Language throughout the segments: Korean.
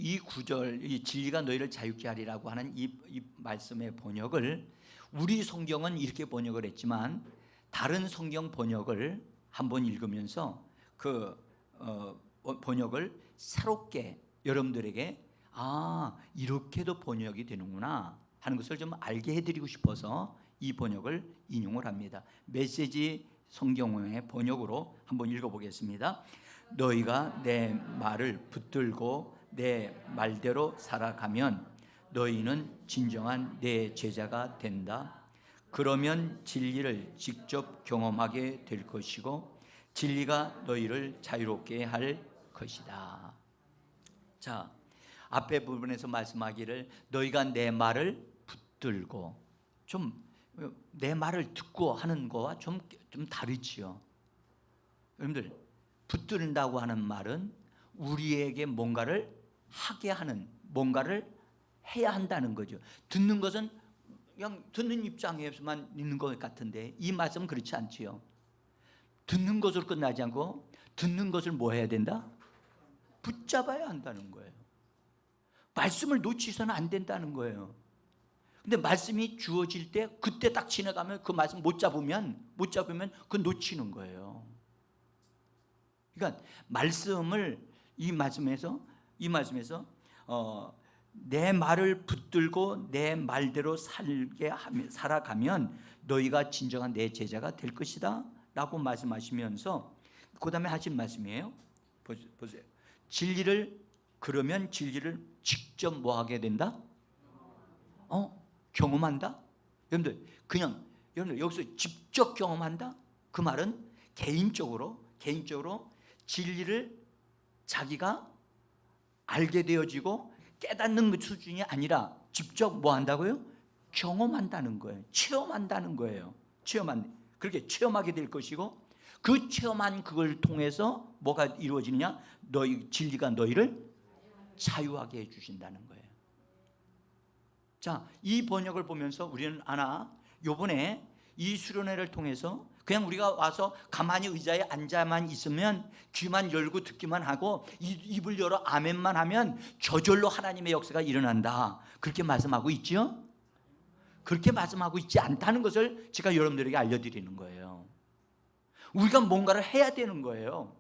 이 구절, 이 진리가 너희를 자유케 하리라고 하는 이 말씀의 번역을 우리 성경은 이렇게 번역을 했지만 다른 성경 번역을 한번 읽으면서 그 번역을 새롭게 여러분들에게 이렇게도 번역이 되는구나 하는 것을 좀 알게 해드리고 싶어서 이 번역을 인용을 합니다. 메시지 성경의 번역으로 한번 읽어보겠습니다. 너희가 내 말을 붙들고 내 말대로 살아가면 너희는 진정한 내 제자가 된다. 그러면 진리를 직접 경험하게 될 것이고 진리가 너희를 자유롭게 할 것이다. 자, 앞에 부분에서 말씀하기를 너희가 내 말을 붙들고, 좀 내 말을 듣고 하는 거와 좀 다르지요. 여러분들, 붙든다고 하는 말은 우리에게 뭔가를 하게 하는, 뭔가를 해야 한다는 거죠. 듣는 것은 그냥 듣는 입장에서만 있는 것 같은데 이 말씀은 그렇지 않지요. 듣는 것으로 끝나지 않고 듣는 것을 뭐 해야 된다? 붙잡아야 한다는 거예요. 말씀을 놓치서는 안 된다는 거예요. 근데 말씀이 주어질 때 그때 딱 지나가면 그 말씀 못 잡으면 그 놓치는 거예요. 그러니까 말씀을 이 말씀에서 내 말을 붙들고 내 말대로 살아가면 너희가 진정한 내 제자가 될 것이다 라고 말씀하시면서 그 다음에 하신 말씀이에요. 보세요. 그러면 진리를 직접 뭐 하게 된다? 경험한다? 여러분들, 여러분들 여기서 직접 경험한다? 그 말은 개인적으로 진리를 자기가 알게 되어지고 깨닫는 수준이 아니라 직접 뭐 한다고요? 경험한다는 거예요. 체험한다는 거예요. 그렇게 체험하게 될 것이고 그 체험한 그걸 통해서 뭐가 이루어지느냐? 진리가 너희를 자유하게 해주신다는 거예요. 자, 이 번역을 보면서 우리는 요번에 이 수련회를 통해서 그냥 우리가 와서 가만히 의자에 앉아만 있으면 귀만 열고 듣기만 하고 입을 열어 아멘만 하면 저절로 하나님의 역사가 일어난다, 그렇게 말씀하고 있죠? 그렇게 말씀하고 있지 않다는 것을 제가 여러분들에게 알려드리는 거예요. 우리가 뭔가를 해야 되는 거예요.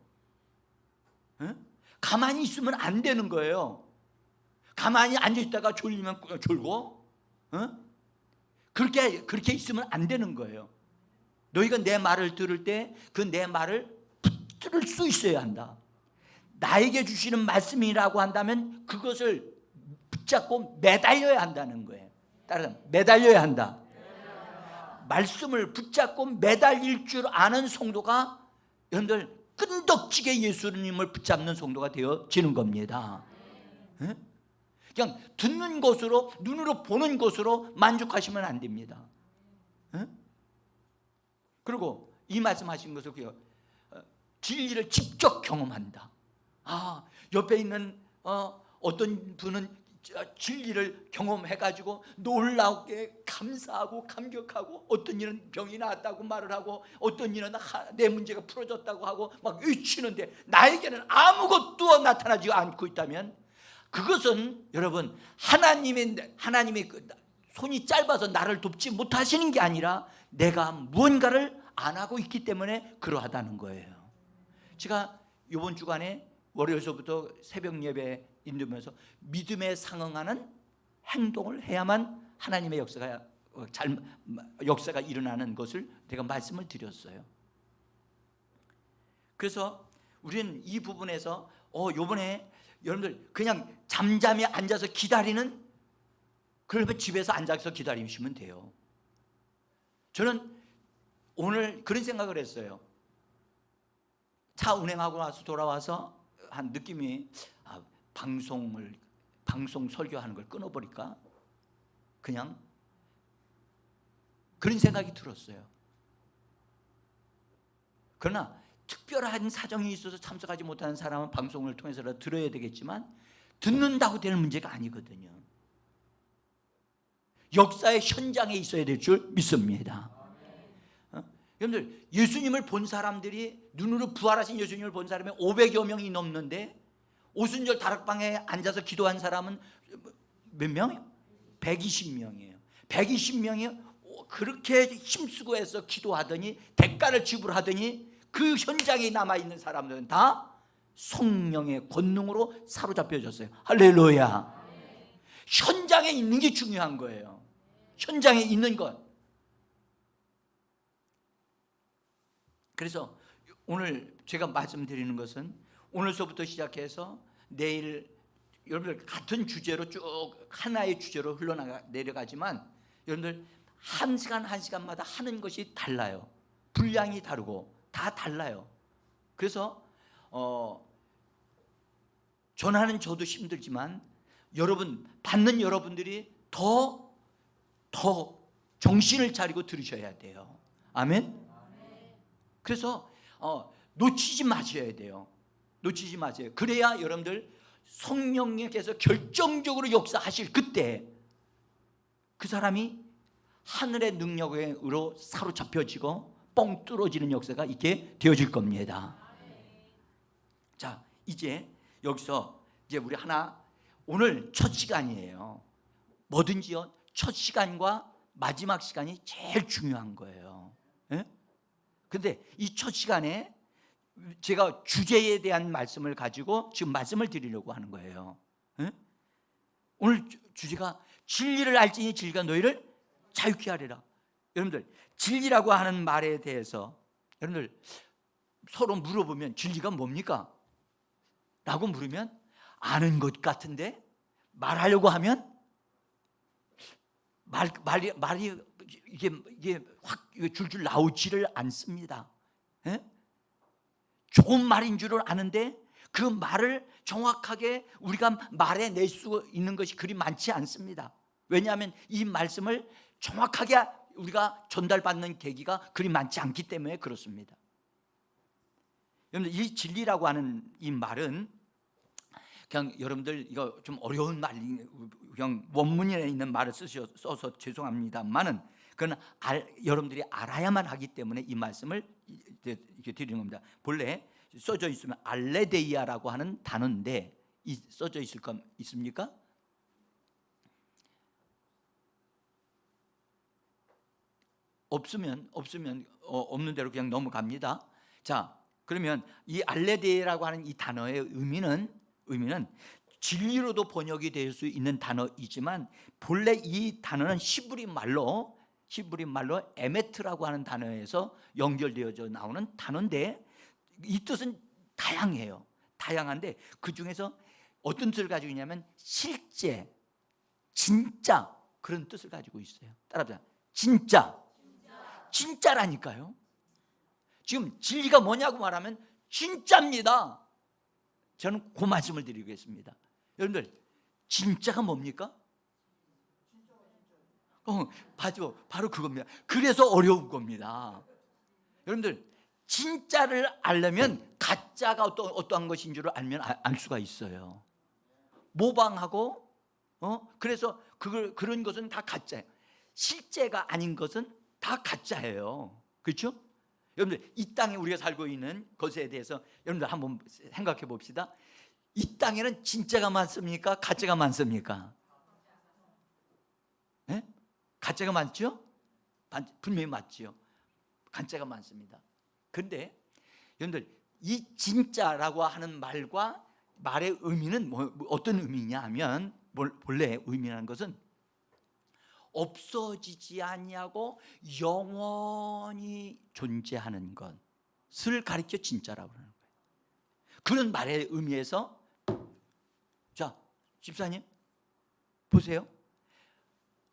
가만히 있으면 안 되는 거예요. 가만히 앉아있다가 졸리면 졸고, 그렇게 있으면 안 되는 거예요. 너희가 내 말을 들을 때 그 내 말을 붙들 수 있어야 한다. 나에게 주시는 말씀이라고 한다면 그것을 붙잡고 매달려야 한다는 거예요. 따라서 매달려야 한다. 말씀을 붙잡고 매달릴 줄 아는 성도가 여러분들 끈덕지게 예수님을 붙잡는 성도가 되어지는 겁니다. 그냥 듣는 것으로, 눈으로 보는 것으로 만족하시면 안 됩니다. 그리고 이 말씀하신 것을 진리를 직접 경험한다. 옆에 있는 어떤 분은 진리를 경험해가지고 놀랍게 감사하고 감격하고, 어떤 이는 병이 나았다고 말을 하고, 어떤 이는 내 문제가 풀어졌다고 하고 막 외치는데 나에게는 아무것도 나타나지 않고 있다면 그것은 여러분 하나님의 손이 짧아서 나를 돕지 못하시는 게 아니라 내가 무언가를 안 하고 있기 때문에 그러하다는 거예요. 제가 이번 주간에 월요일서부터 새벽 예배 인도면서 믿음에 상응하는 행동을 해야만 하나님의 역사가 일어나는 것을 제가 말씀을 드렸어요. 그래서 우리는 이 부분에서 요번에 여러분들 그냥 잠잠히 앉아서 기다리는, 그러면 집에서 앉아서 기다리시면 돼요. 저는 오늘 그런 생각을 했어요. 차 운행하고 나서 돌아와서 한 느낌이 방송 설교하는 걸 끊어버릴까? 그냥 그런 생각이 들었어요. 그러나 특별한 사정이 있어서 참석하지 못하는 사람은 방송을 통해서라도 들어야 되겠지만 듣는다고 되는 문제가 아니거든요. 역사의 현장에 있어야 될 줄 믿습니다. 여러분들, 예수님을 본 사람들이, 눈으로 부활하신 예수님을 본 사람이 500여 명이 넘는데 오순절 다락방에 앉아서 기도한 사람은 몇 명이요? 120명이에요. 120명이 그렇게 힘쓰고 해서 기도하더니 대가를 지불하더니 그 현장에 남아있는 사람들은 다 성령의 권능으로 사로잡혀졌어요. 할렐루야. 현장에 있는 게 중요한 거예요. 현장에 있는 것. 그래서 오늘 제가 말씀드리는 것은 오늘서부터 시작해서 내일 여러분들 같은 주제로 쭉 하나의 주제로 내려가지만 여러분들 한 시간 한 시간마다 하는 것이 달라요. 분량이 다르고 다 달라요. 그래서 전하는 저도 힘들지만 여러분 받는 여러분들이 더 정신을 차리고 들으셔야 돼요. 아멘. 그래서 놓치지 마셔야 돼요. 놓치지 마세요. 그래야 여러분들 성령님께서 결정적으로 역사하실 그때 그 사람이 하늘의 능력으로 사로잡혀지고 뻥 뚫어지는 역사가 있게 되어질 겁니다. 자, 이제 여기서 이제 우리 오늘 첫 시간이에요. 뭐든지요, 첫 시간과 마지막 시간이 제일 중요한 거예요. 그런데 이 첫 시간에 제가 주제에 대한 말씀을 가지고 지금 말씀을 드리려고 하는 거예요. 오늘 주제가 진리를 알지니 진리가 너희를 자유케 하리라. 여러분들 진리라고 하는 말에 대해서 여러분들 서로 물어보면 진리가 뭡니까? 라고 물으면 아는 것 같은데 말하려고 하면 말이 이게 확 줄줄 나오지를 않습니다. 좋은 말인 줄을 아는데 그 말을 정확하게 우리가 말해낼 수 있는 것이 그리 많지 않습니다. 왜냐하면 이 말씀을 정확하게 우리가 전달받는 계기가 그리 많지 않기 때문에 그렇습니다. 여러분들 이 진리라고 하는 이 말은 그냥 여러분들 이거 좀 어려운 말, 그냥 원문에 있는 말을 써서 죄송합니다만은 그건 여러분들이 알아야만 하기 때문에 이 말씀을 이렇게 드리는 겁니다. 본래 써져 있으면 알레데이아라고 하는 단어인데 써져 있을 거 있습니까? 없으면 없는 대로 그냥 넘어갑니다. 자, 그러면 이 알레데이라고 하는 이 단어의 의미는 진리로도 번역이 될 수 있는 단어이지만 본래 이 단어는 히브리 말로 에메트라고 하는 단어에서 연결되어져 나오는 단어인데 이 뜻은 다양해요. 다양한데 그 중에서 어떤 뜻을 가지고 있냐면 실제, 진짜 그런 뜻을 가지고 있어요. 따라합시다. 진짜라니까요. 지금 진리가 뭐냐고 말하면 진짜입니다. 저는 그 말씀을 드리겠습니다. 여러분들 진짜가 뭡니까? 바로 그겁니다. 그래서 어려운 겁니다. 여러분들 진짜를 알려면 가짜가 어떠한 것인 줄을 알면 알 수가 있어요. 모방하고 그래서 그런 것은 다 가짜예요. 실제가 아닌 것은 다 가짜예요. 그렇죠? 여러분들 이 땅에 우리가 살고 있는 것에 대해서 여러분들 한번 생각해 봅시다. 이 땅에는 진짜가 많습니까? 가짜가 많습니까? 네? 가짜가 많죠? 분명히 맞죠. 가짜가 많습니다. 그런데 여러분들 이 진짜라고 하는 말의 의미는 어떤 의미냐 하면 본래 의미라는 것은 없어지지 아니하고 영원히 존재하는 것을 가리켜 진짜라고 하는 거예요. 그런 말의 의미에서 자, 집사님 보세요.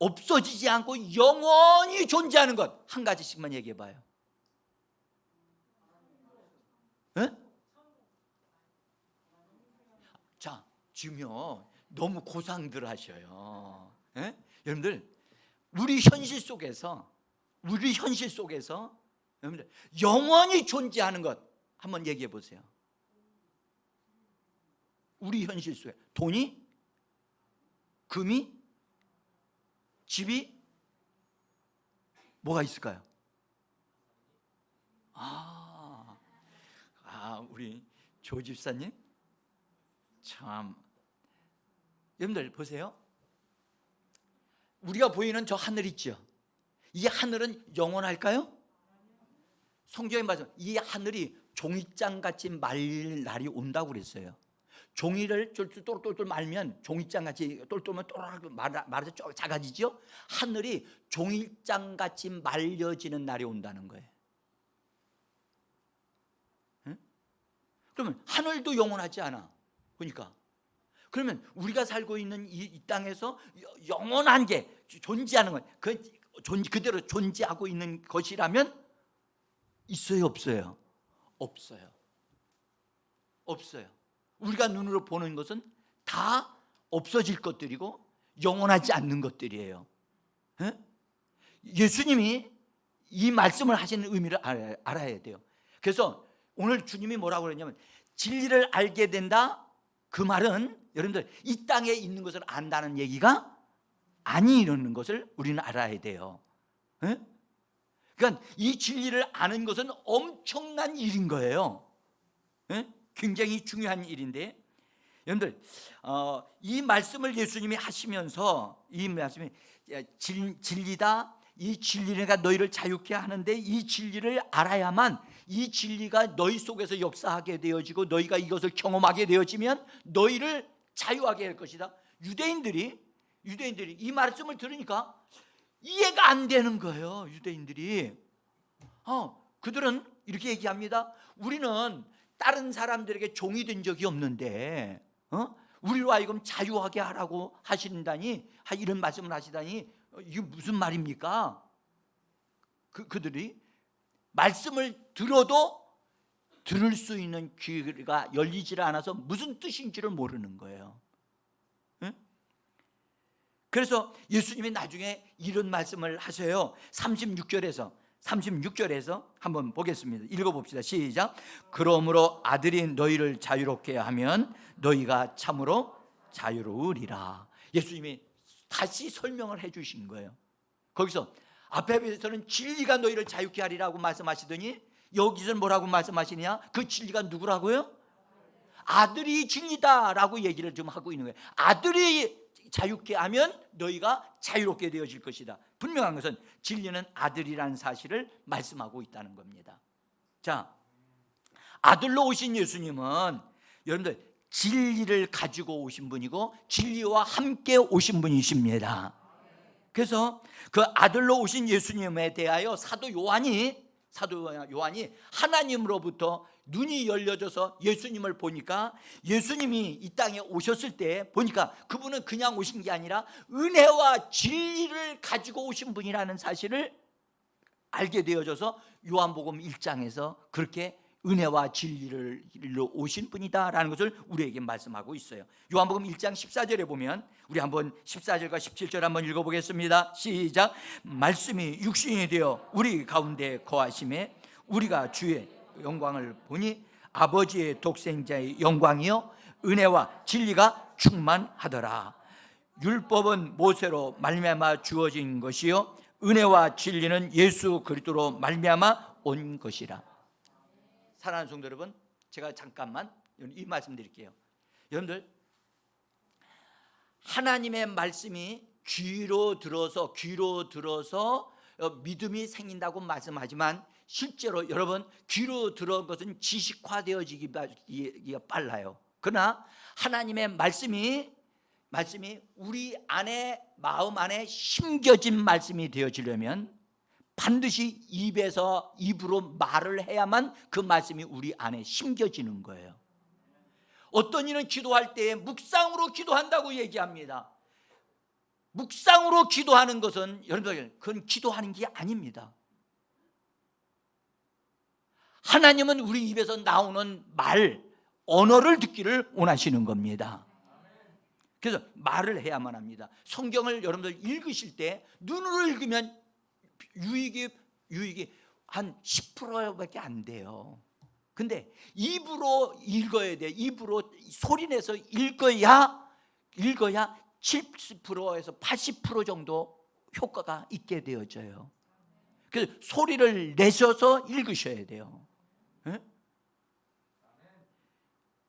없어지지 않고 영원히 존재하는 것 한 가지씩만 얘기해 봐요. 자, 지금요 너무 고상들 하셔요. 여러분들 우리 현실 속에서 여러분들 영원히 존재하는 것 한번 얘기해 보세요. 우리 현실 속에 돈이, 금이, 집이 뭐가 있을까요? 우리 조 집사님 참, 여러분들 보세요. 우리가 보이는 저 하늘 있죠. 이 하늘은 영원할까요? 성경에 말씀, 이 하늘이 종이장같이 말릴 날이 온다고 그랬어요. 종이를 똘똘똘 말면 종이장같이 똘똘면 또르르 말아서 쭉 작아지죠. 하늘이 종이장같이 말려지는 날이 온다는 거예요. 응? 그러면 하늘도 영원하지 않아. 그러니까 그러면 우리가 살고 있는 이 땅에서 영원한 게 존재하는 거예요. 그대로 존재하고 있는 것이라면 있어요, 없어요? 없어요. 없어요. 우리가 눈으로 보는 것은 다 없어질 것들이고 영원하지 않는 것들이에요. 에? 예수님이 이 말씀을 하시는 의미를 알아야 돼요. 그래서 오늘 주님이 뭐라고 그러냐면 진리를 알게 된다. 그 말은 여러분들 이 땅에 있는 것을 안다는 얘기가 아니라는 것을 우리는 알아야 돼요. 에? 그러니까 이 진리를 아는 것은 엄청난 일인 거예요. 에? 굉장히 중요한 일인데 여러분들 이 말씀을 예수님이 하시면서 이 말씀이 진리다, 이 진리가 너희를 자유케 하는데 이 진리를 알아야만 이 진리가 너희 속에서 역사하게 되어지고 너희가 이것을 경험하게 되어지면 너희를 자유하게 할 것이다. 유대인들이 이 말씀을 들으니까 이해가 안 되는 거예요. 유대인들이 그들은 이렇게 얘기합니다. 우리는 다른 사람들에게 종이 된 적이 없는데 우리로 하여금 자유하게 하라고 하신다니, 이런 말씀을 하시다니 이게 무슨 말입니까? 그들이 말씀을 들어도 들을 수 있는 귀가 열리질 않아서 무슨 뜻인지를 모르는 거예요. 그래서 예수님이 나중에 이런 말씀을 하세요. 36절에서 한번 보겠습니다. 읽어봅시다. 시작. 그러므로 아들이 너희를 자유롭게 하면 너희가 참으로 자유로우리라. 예수님이 다시 설명을 해 주신 거예요. 거기서 앞에서는 진리가 너희를 자유케 하리라고 말씀하시더니 여기서는 뭐라고 말씀하시냐? 그 진리가 누구라고요? 아들이 진리다라고 얘기를 좀 하고 있는 거예요. 아들이 자유케 하면 너희가 자유롭게 되어질 것이다. 분명한 것은 진리는 아들이라는 사실을 말씀하고 있다는 겁니다. 자, 아들로 오신 예수님은 여러분들 진리를 가지고 오신 분이고 진리와 함께 오신 분이십니다. 그래서 그 아들로 오신 예수님에 대하여 사도 요한이 하나님으로부터 눈이 열려져서 예수님을 보니까 예수님이 이 땅에 오셨을 때 보니까 그분은 그냥 오신 게 아니라 은혜와 진리를 가지고 오신 분이라는 사실을 알게 되어져서 요한복음 1장에서 그렇게 은혜와 진리로 오신 분이다라는 것을 우리에게 말씀하고 있어요. 요한복음 1장 14절에 보면 우리 한번 14절과 17절 한번 읽어보겠습니다. 시작. 말씀이 육신이 되어 우리 가운데 거하심에 우리가 주의 영광을 보니 아버지의 독생자의 영광이요 은혜와 진리가 충만하더라. 율법은 모세로 말미암아 주어진 것이요 은혜와 진리는 예수 그리스도로 말미암아 온 것이라. 사랑하는 성도 여러분, 제가 잠깐만 이 말씀 드릴게요. 여러분들 하나님의 말씀이 귀로 들어서 믿음이 생긴다고 말씀하지만 실제로 여러분 귀로 들어온 것은 지식화되어지기가 빨라요. 그러나 하나님의 말씀이 우리 안에 마음 안에 심겨진 말씀이 되어지려면 반드시 입으로 말을 해야만 그 말씀이 우리 안에 심겨지는 거예요. 어떤 이는 기도할 때 묵상으로 기도한다고 얘기합니다. 묵상으로 기도하는 것은 여러분들 그건 기도하는 게 아닙니다. 하나님은 우리 입에서 나오는 언어를 듣기를 원하시는 겁니다. 그래서 말을 해야만 합니다. 성경을 여러분들 읽으실 때 눈으로 읽으면 유익이 한 10%밖에 안 돼요. 근데 입으로 읽어야 돼. 입으로 소리내서 읽어야 70%에서 80% 정도 효과가 있게 되어져요. 그래서 소리를 내셔서 읽으셔야 돼요. 네?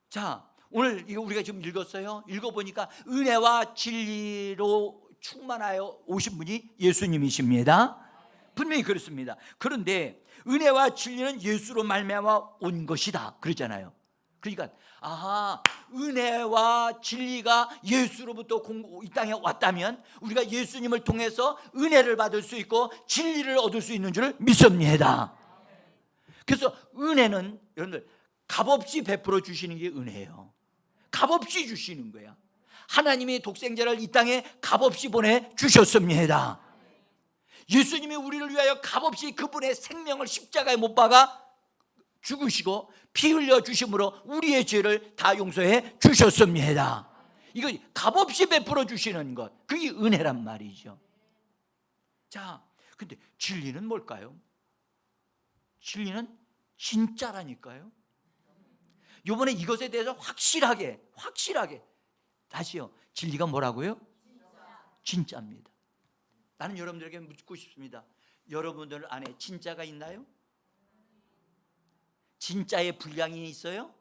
자, 오늘 이거 우리가 지금 읽었어요. 읽어보니까 은혜와 진리로 충만하여 오신 분이 예수님이십니다. 분명히 그렇습니다. 그런데 은혜와 진리는 예수로 말미암아 온 것이다 그러잖아요. 그러니까 은혜와 진리가 예수로부터 이 땅에 왔다면 우리가 예수님을 통해서 은혜를 받을 수 있고 진리를 얻을 수 있는 줄 믿습니다. 그래서 은혜는 여러분들 값없이 베풀어 주시는 게 은혜예요. 값없이 주시는 거야. 하나님이 독생자를 이 땅에 값없이 보내주셨습니다. 예수님이 우리를 위하여 값없이 그분의 생명을 십자가에 못 박아 죽으시고 피 흘려 주심으로 우리의 죄를 다 용서해 주셨습니다. 이거 값없이 베풀어 주시는 것, 그게 은혜란 말이죠. 자, 근데 진리는 뭘까요? 진리는 진짜라니까요. 이번에 이것에 대해서 확실하게 다시요. 진리가 뭐라고요? 진짜입니다. 나는 여러분들에게 묻고 싶습니다. 여러분들 안에 진짜가 있나요? 진짜의 분량이 있어요?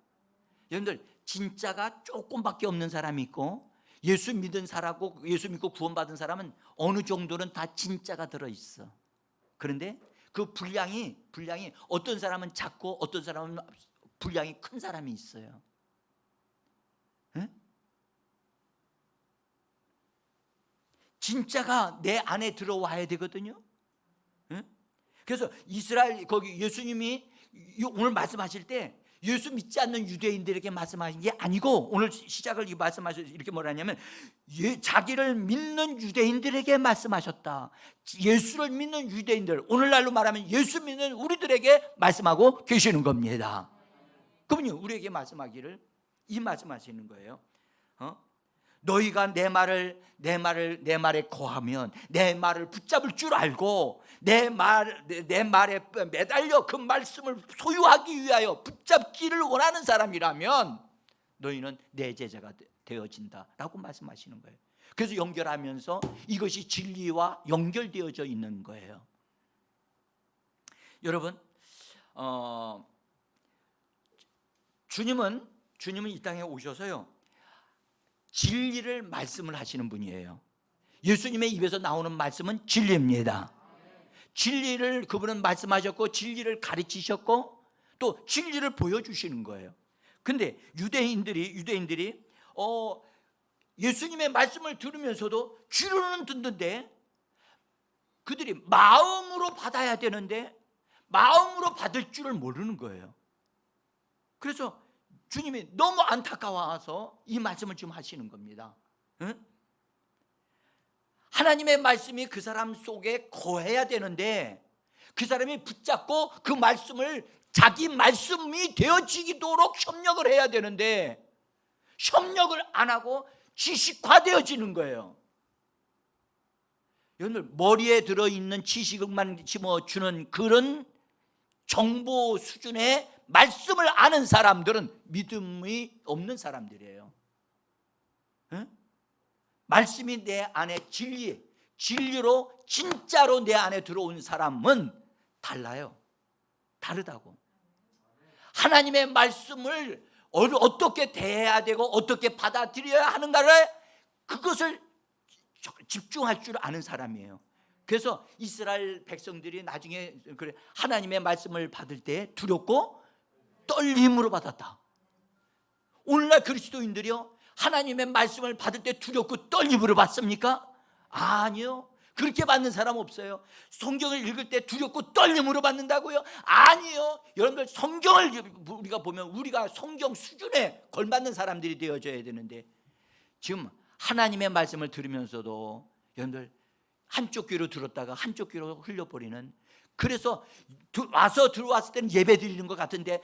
여러분들 진짜가 조금밖에 없는 사람이 있고 예수 믿은 사람하고 예수 믿고 구원받은 사람은 어느 정도는 다 진짜가 들어있어. 그런데 그 분량이 어떤 사람은 작고 어떤 사람은 분량이 큰 사람이 있어요. 네? 진짜가 내 안에 들어와야 되거든요. 네? 그래서 이스라엘 거기 예수님이 오늘 말씀하실 때 예수 믿지 않는 유대인들에게 말씀하신 게 아니고 오늘 시작을 말씀하셔서 이렇게 뭐라 하냐면 자기를 믿는 유대인들에게 말씀하셨다. 예수를 믿는 유대인들, 오늘날로 말하면 예수 믿는 우리들에게 말씀하고 계시는 겁니다. 그분이 우리에게 말씀하기를 이 말씀하시는 거예요. 너희가 내 말에 거하면 내 말을 붙잡을 줄 알고 내 말에 매달려 그 말씀을 소유하기 위하여 붙잡기를 원하는 사람이라면 너희는 내 제자가 되어진다라고 말씀하시는 거예요. 그래서 연결하면서 이것이 진리와 연결되어져 있는 거예요. 여러분, 주님은 이 땅에 오셔서요 진리를 말씀을 하시는 분이에요. 예수님의 입에서 나오는 말씀은 진리입니다. 진리를 그분은 말씀하셨고 진리를 가르치셨고 또 진리를 보여주시는 거예요. 근데 유대인들이 예수님의 말씀을 들으면서도 귀로는 듣는데 그들이 마음으로 받아야 되는데 마음으로 받을 줄을 모르는 거예요. 그래서 주님이 너무 안타까워서 이 말씀을 지금 하시는 겁니다. 응? 하나님의 말씀이 그 사람 속에 거해야 되는데 그 사람이 붙잡고 그 말씀을 자기 말씀이 되어지도록 협력을 해야 되는데 협력을 안 하고 지식화되어지는 거예요. 여러분 머리에 들어있는 지식만 심어주는 그런 정보 수준의 말씀을 아는 사람들은 믿음이 없는 사람들이에요. 응? 말씀이 내 안에 진리로 진짜로 내 안에 들어온 사람은 달라요. 다르다고. 하나님의 말씀을 어떻게 대해야 되고 어떻게 받아들여야 하는가를 그것을 집중할 줄 아는 사람이에요. 그래서 이스라엘 백성들이 나중에 그래 하나님의 말씀을 받을 때 두렵고 떨림으로 받았다. 오늘날 그리스도인들이요 하나님의 말씀을 받을 때 두렵고 떨림으로 받습니까? 아니요. 그렇게 받는 사람 없어요. 성경을 읽을 때 두렵고 떨림으로 받는다고요? 아니요. 여러분들 성경을 우리가 보면 우리가 성경 수준에 걸맞는 사람들이 되어져야 되는데 지금 하나님의 말씀을 들으면서도 여러분들 한쪽 귀로 들었다가 한쪽 귀로 흘려버리는, 그래서 들어왔을 때는 예배 드리는 것 같은데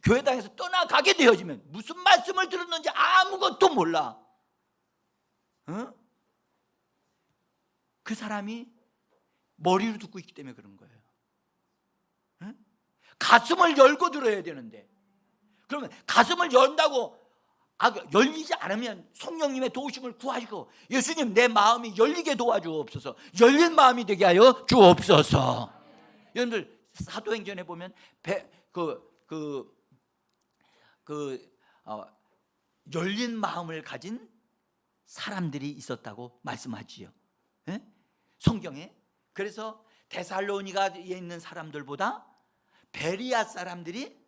교회당에서 떠나가게 되어지면 무슨 말씀을 들었는지 아무것도 몰라. 어? 그 사람이 머리로 듣고 있기 때문에 그런 거예요. 어? 가슴을 열고 들어야 되는데 그러면 가슴을 연다고 열리지 않으면 성령님의 도우심을 구하시고 예수님 내 마음이 열리게 도와주옵소서, 열린 마음이 되게 하여 주옵소서. 여러분들 사도행전에 보면 열린 마음을 가진 사람들이 있었다고 말씀하지요. 예? 성경에. 그래서 데살로니가에 있는 사람들보다 베리아 사람들이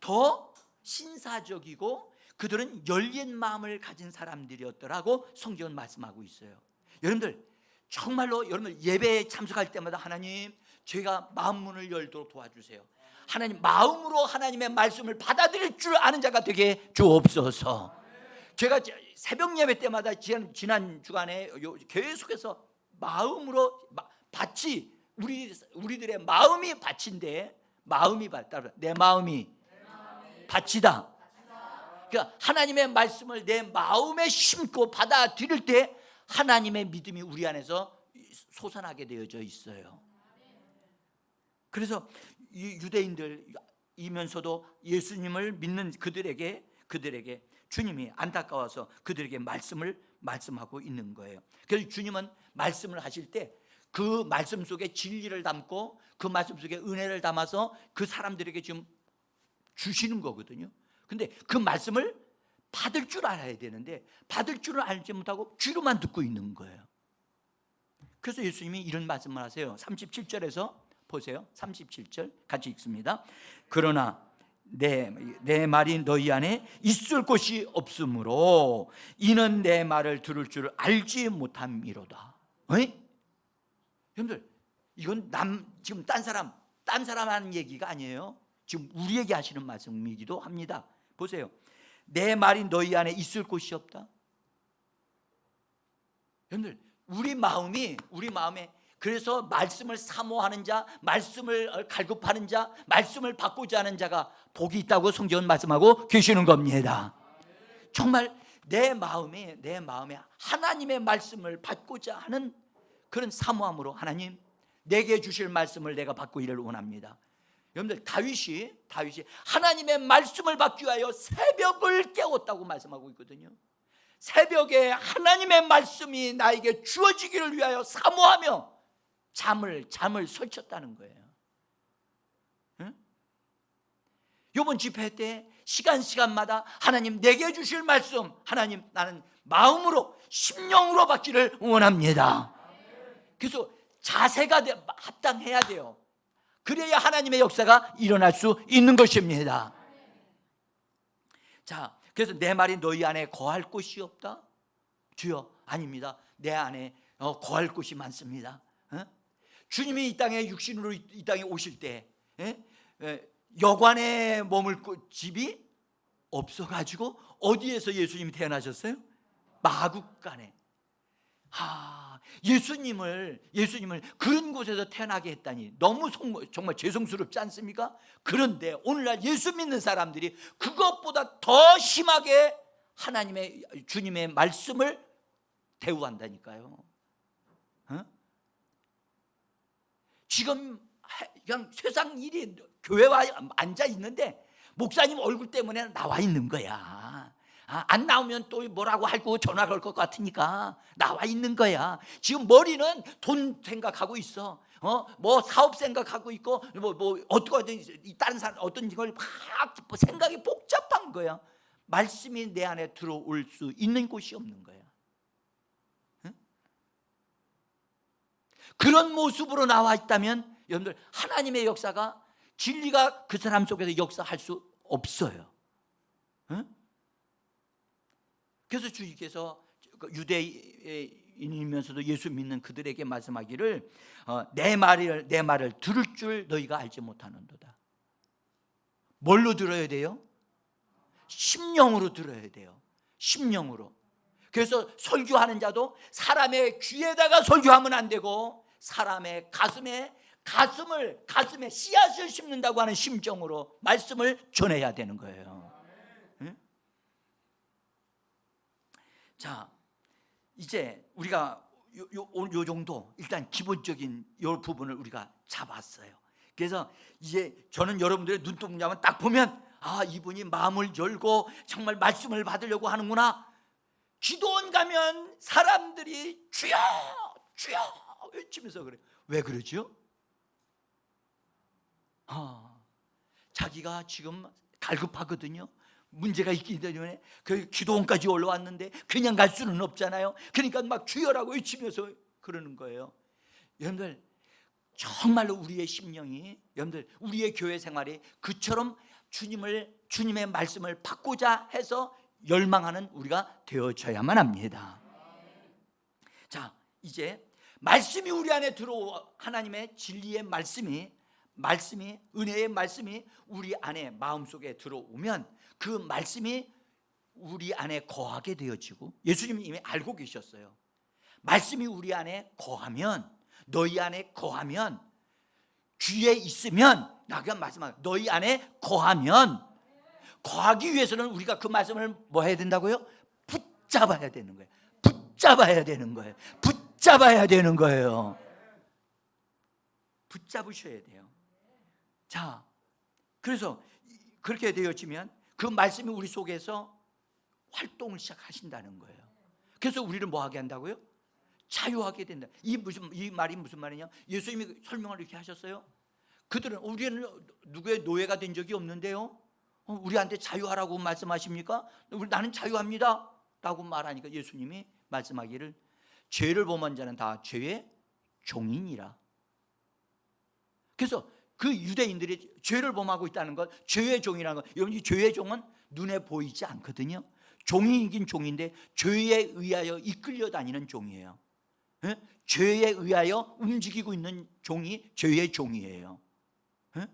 더 신사적이고 그들은 열린 마음을 가진 사람들이었더라고 성경은 말씀하고 있어요. 여러분들 정말로 여러분들 예배에 참석할 때마다 하나님 제가 마음 문을 열도록 도와주세요. 하나님 마음으로 하나님의 말씀을 받아들일 줄 아는 자가 되게 주옵소서. 제가 새벽 예배 때마다 지난 주간에 계속해서 마음으로 밭이 우리들의 마음이 밭인데 마음이 밭 내 마음이 밭이다. 그러니까 하나님의 말씀을 내 마음에 심고 받아들일 때 하나님의 믿음이 우리 안에서 솟아나게 되어져 있어요. 그래서 이 유대인들이면서도 예수님을 믿는 그들에게 주님이 안타까워서 그들에게 말씀하고 있는 거예요. 그래서 주님은 말씀을 하실 때 그 말씀 속에 진리를 담고 그 말씀 속에 은혜를 담아서 그 사람들에게 지금 주시는 거거든요. 근데 그 말씀을 받을 줄 알아야 되는데 받을 줄을 알지 못하고 귀로만 듣고 있는 거예요. 그래서 예수님이 이런 말씀을 하세요. 37절에서 보세요. 37절 같이 읽습니다. 그러나 내 말이 너희 안에 있을 곳이 없으므로 이는 내 말을 들을 줄 알지 못함이로다. 여러분들 이건 지금 딴 사람 하는 얘기가 아니에요. 지금 우리에게 하시는 말씀이기도 합니다. 보세요. 내 말이 너희 안에 있을 곳이 없다. 여러분들 우리 마음에 그래서 말씀을 사모하는 자, 말씀을 갈급하는 자, 말씀을 받고자 하는 자가 복이 있다고 성경은 말씀하고 계시는 겁니다. 정말 내 마음에 하나님의 말씀을 받고자 하는 그런 사모함으로 하나님 내게 주실 말씀을 내가 받고 이를 원합니다. 여러분들 다윗이 하나님의 말씀을 받기 위하여 새벽을 깨웠다고 말씀하고 있거든요. 새벽에 하나님의 말씀이 나에게 주어지기를 위하여 사모하며 잠을 설쳤다는 거예요. 응? 이번 집회 때 시간마다 하나님 내게 주실 말씀, 하나님 나는 마음으로 심령으로 받기를 원합니다. 그래서 자세가 합당해야 돼요. 그래야 하나님의 역사가 일어날 수 있는 것입니다. 자, 그래서 내 말이 너희 안에 거할 곳이 없다? 주여, 아닙니다. 내 안에 거할 곳이 많습니다. 주님이 이 땅에 육신으로 이 땅에 오실 때 여관에 머물 집이 없어가지고 어디에서 예수님이 태어나셨어요? 마국간에. 예수님을 그런 곳에서 태어나게 했다니 너무 정말 죄송스럽지 않습니까? 그런데 오늘날 예수 믿는 사람들이 그것보다 더 심하게 주님의 말씀을 대우한다니까요. 지금 그냥 세상 일이 교회에 앉아 있는데 목사님 얼굴 때문에 나와 있는 거야. 안 나오면 또 뭐라고 하고 전화 걸 것 같으니까 나와 있는 거야. 지금 머리는 돈 생각하고 있어. 뭐 사업 생각하고 있고 뭐 어떻게 다른 사람 어떤 걸 막 생각이 복잡한 거야. 말씀이 내 안에 들어올 수 있는 곳이 없는 거야. 응? 그런 모습으로 나와 있다면 여러분들 하나님의 역사가 진리가 그 사람 속에서 역사할 수 없어요. 응? 그래서 주님께서 유대인이면서도 예수 믿는 그들에게 말씀하기를 내 말을 들을 줄 너희가 알지 못하는도다. 뭘로 들어야 돼요? 심령으로 들어야 돼요. 심령으로. 그래서 설교하는 자도 사람의 귀에다가 설교하면 안 되고 사람의 가슴에 씨앗을 심는다고 하는 심정으로 말씀을 전해야 되는 거예요. 자, 이제 우리가 요 정도 일단 기본적인 요 부분을 우리가 잡았어요. 그래서 이제 저는 여러분들의 눈동자만 딱 보면 이분이 마음을 열고 정말 말씀을 받으려고 하는구나. 기도원 가면 사람들이 주여 주여 외치면서 그래. 왜 그러죠? 자기가 지금 갈급하거든요. 문제가 있기 때문에 그 기도원까지 올라왔는데 그냥 갈 수는 없잖아요. 그러니까 막 주여라고 외치면서 그러는 거예요. 여러분들 정말로 우리의 심령이, 여러분들 우리의 교회 생활이 그처럼 주님의 말씀을 받고자 해서 열망하는 우리가 되어져야만 합니다. 자, 이제 말씀이 우리 안에 하나님의 진리의 말씀이 은혜의 말씀이 우리 안에 마음속에 들어오면 그 말씀이 우리 안에 거하게 되어지고, 예수님이 이미 알고 계셨어요. 말씀이 우리 안에 거하면, 너희 안에 거하면, 주에 있으면, 나가 말씀하고 너희 안에 거하면, 거하기 위해서는 우리가 그 말씀을 뭐 해야 된다고요? 붙잡아야 되는 거예요. 붙잡아야 되는 거예요. 붙잡아야 되는 거예요. 붙잡으셔야 돼요. 자, 그래서 그렇게 되어지면 그 말씀이 우리 속에서 활동을 시작하신다는 거예요. 그래서 우리를 뭐 하게 한다고요? 자유하게 된다. 이 말이 무슨 말이냐? 예수님이 설명을 이렇게 하셨어요. 그들은 우리는 누구의 노예가 된 적이 없는데요, 우리한테 자유하라고 말씀하십니까? 나는 자유합니다 라고 말하니까 예수님이 말씀하기를 죄를 범한 자는 다 죄의 종이니라. 그래서 그 유대인들이 죄를 범하고 있다는 것, 죄의 종이라는 것, 여러분 이 죄의 종은 눈에 보이지 않거든요. 종이긴 종인데 죄에 의하여 이끌려 다니는 종이에요. 예? 죄에 의하여 움직이고 있는 종이 죄의 종이에요. 예?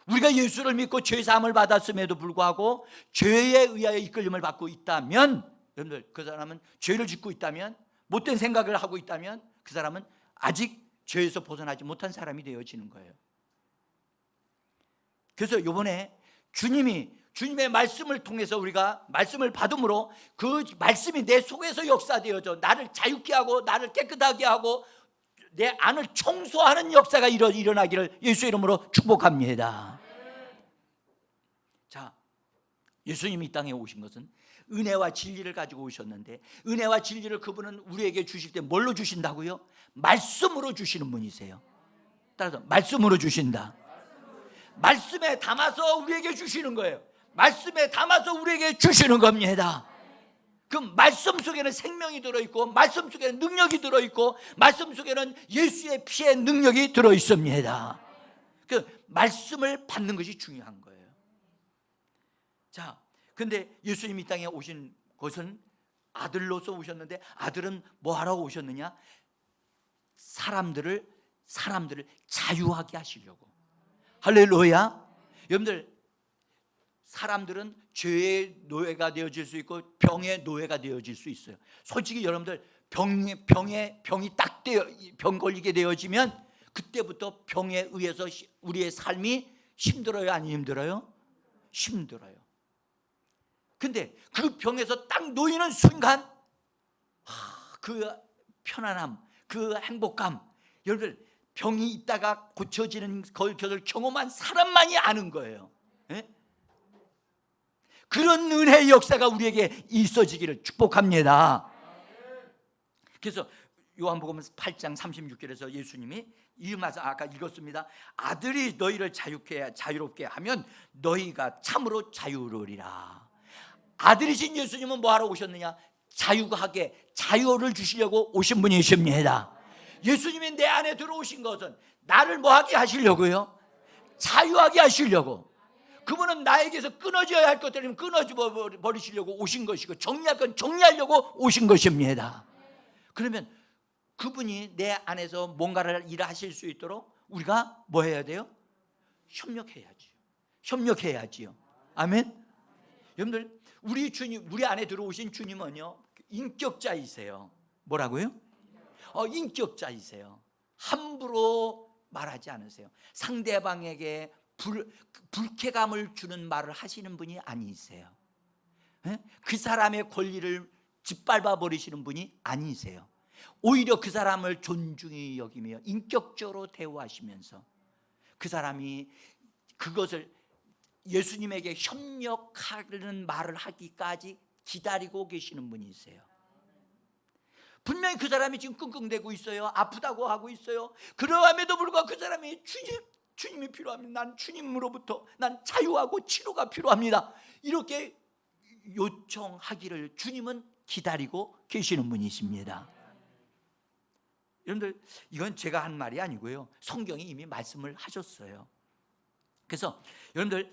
우리가 예수를 믿고 죄 사함을 받았음에도 불구하고 죄에 의하여 이끌림을 받고 있다면, 여러분들 그 사람은 죄를 짓고 있다면, 못된 생각을 하고 있다면 그 사람은 아직 죄에서 벗어나지 못한 사람이 되어지는 거예요. 그래서 이번에 주님의 말씀을 통해서 우리가 말씀을 받음으로 그 말씀이 내 속에서 역사되어져 나를 자유케 하고 나를 깨끗하게 하고 내 안을 청소하는 역사가 일어나기를 예수의 이름으로 축복합니다. 자, 예수님이 이 땅에 오신 것은 은혜와 진리를 가지고 오셨는데, 은혜와 진리를 그분은 우리에게 주실 때 뭘로 주신다고요? 말씀으로 주시는 분이세요. 따라서 말씀으로 주신다. 말씀에 담아서 우리에게 주시는 거예요. 말씀에 담아서 우리에게 주시는 겁니다. 그 말씀 속에는 생명이 들어있고, 말씀 속에는 능력이 들어있고, 말씀 속에는 예수의 피의 능력이 들어있습니다. 그 말씀을 받는 것이 중요한 거예요. 자, 근데 예수님이 이 땅에 오신 것은 아들로서 오셨는데, 아들은 뭐 하러 오셨느냐? 사람들을 자유하게 하시려고. 할렐루야. 여러분들, 사람들은 죄의 노예가 되어질 수 있고 병의 노예가 되어질 수 있어요. 솔직히 여러분들 병이 딱 병 걸리게 되어지면 그때부터 병에 의해서 우리의 삶이 힘들어요, 안 힘들어요? 힘들어요. 근데 그 병에서 딱 놓이는 순간 그 편안함, 그 행복감, 여러분들 병이 있다가 고쳐지는 것을 경험한 사람만이 아는 거예요. 예? 그런 은혜의 역사가 우리에게 있어지기를 축복합니다. 그래서 요한복음 8장 36절에서 예수님이 이 말씀 아까 읽었습니다. 아들이 너희를 자유롭게 하면 너희가 참으로 자유로우리라. 아들이신 예수님은 뭐하러 오셨느냐? 자유를 주시려고 오신 분이십니다. 예수님이 내 안에 들어오신 것은 나를 뭐하게 하시려고요? 자유하게 하시려고. 그분은 나에게서 끊어져야 할 것들은 끊어져 버리시려고 오신 것이고, 정리할 건 정리하려고 오신 것입니다. 그러면 그분이 내 안에서 뭔가를 일하실 수 있도록 우리가 뭐 해야 돼요? 협력해야지요. 아멘. 여러분들, 우리 안에 들어오신 주님은요, 인격자이세요. 뭐라고요? 인격자이세요. 함부로 말하지 않으세요. 상대방에게 불쾌감을 주는 말을 하시는 분이 아니세요. 그 사람의 권리를 짓밟아 버리시는 분이 아니세요. 오히려 그 사람을 존중히 여기며 인격적으로 대우하시면서 그 사람이 그것을 예수님에게 협력하는 말을 하기까지 기다리고 계시는 분이세요. 분명히 그 사람이 지금 끙끙대고 있어요. 아프다고 하고 있어요. 그러함에도 불구하고 그 사람이 주님 주님이 필요합니다. 난 주님으로부터 난 자유하고 치료가 필요합니다. 이렇게 요청하기를 주님은 기다리고 계시는 분이십니다. 여러분들, 이건 제가 한 말이 아니고요, 성경이 이미 말씀을 하셨어요. 그래서 여러분들,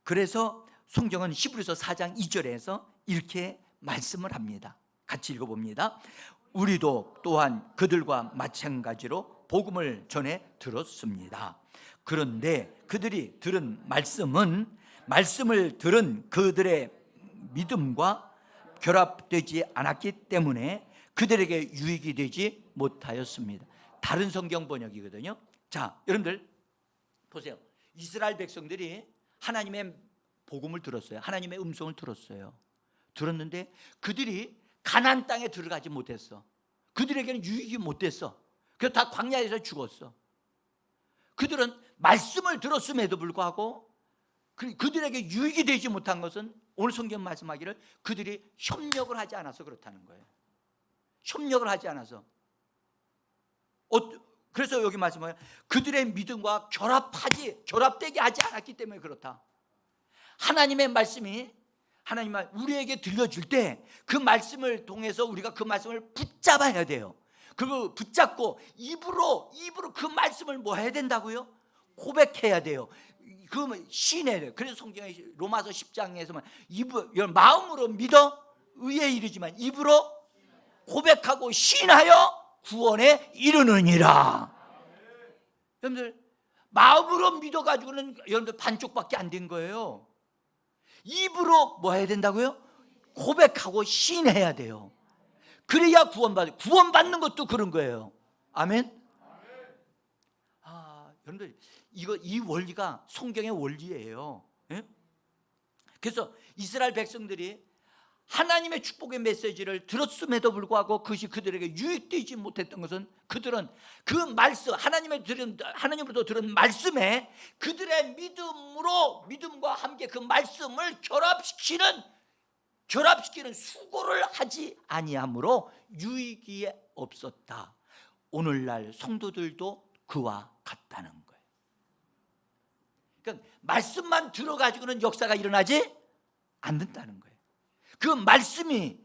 그래서 성경은 히브리서 4장 2절에서 이렇게 말씀을 합니다. 같이 읽어봅니다. 우리도 또한 그들과 마찬가지로 복음을 전해 들었습니다. 그런데 그들이 들은 말씀은 말씀을 들은 그들의 믿음과 결합되지 않았기 때문에 그들에게 유익이 되지 못하였습니다. 다른 성경 번역이거든요. 자, 여러분들 보세요. 이스라엘 백성들이 하나님의 복음을 들었어요. 하나님의 음성을 들었어요. 들었는데 그들이 가나안 땅에 들어가지 못했어. 그들에게는 유익이 못 됐어. 그래서 다 광야에서 죽었어. 그들은 말씀을 들었음에도 불구하고 그들에게 유익이 되지 못한 것은 오늘 성경 말씀하기를 그들이 협력을 하지 않아서 그렇다는 거예요. 협력을 하지 않아서. 그래서 여기 말씀하면 그들의 믿음과 결합되게 하지 않았기 때문에 그렇다. 하나님의 말씀이 하나님 우리에게 들려줄 때 그 말씀을 통해서 우리가 그 말씀을 붙잡아야 돼요. 그리고 붙잡고 입으로 그 말씀을 뭐 해야 된다고요? 고백해야 돼요. 그 시인해야 돼요. 그래서 성경에 로마서 10장에서만 마음으로 믿어 의에 이르지만 입으로 고백하고 시인하여 구원에 이르느니라. 여러분들, 마음으로 믿어가지고는 여러분들 반쪽밖에 안 된 거예요. 입으로 뭐 해야 된다고요? 고백하고 시인해야 돼요. 그래야 구원받는 것도 그런 거예요. 아멘. 여러분들, 이 원리가 성경의 원리예요. 예? 그래서 이스라엘 백성들이 하나님의 축복의 메시지를 들었음에도 불구하고 그것이 그들에게 유익되지 못했던 것은 그들은 그 말씀, 하나님으로부터 들은 말씀에 그들의 믿음과 함께 그 말씀을 결합시키는 수고를 하지 아니하므로 유익이 없었다. 오늘날 성도들도 그와 같다는 거예요. 그러니까 말씀만 들어가지고는 역사가 일어나지 않는다는 거예요. 그 말씀이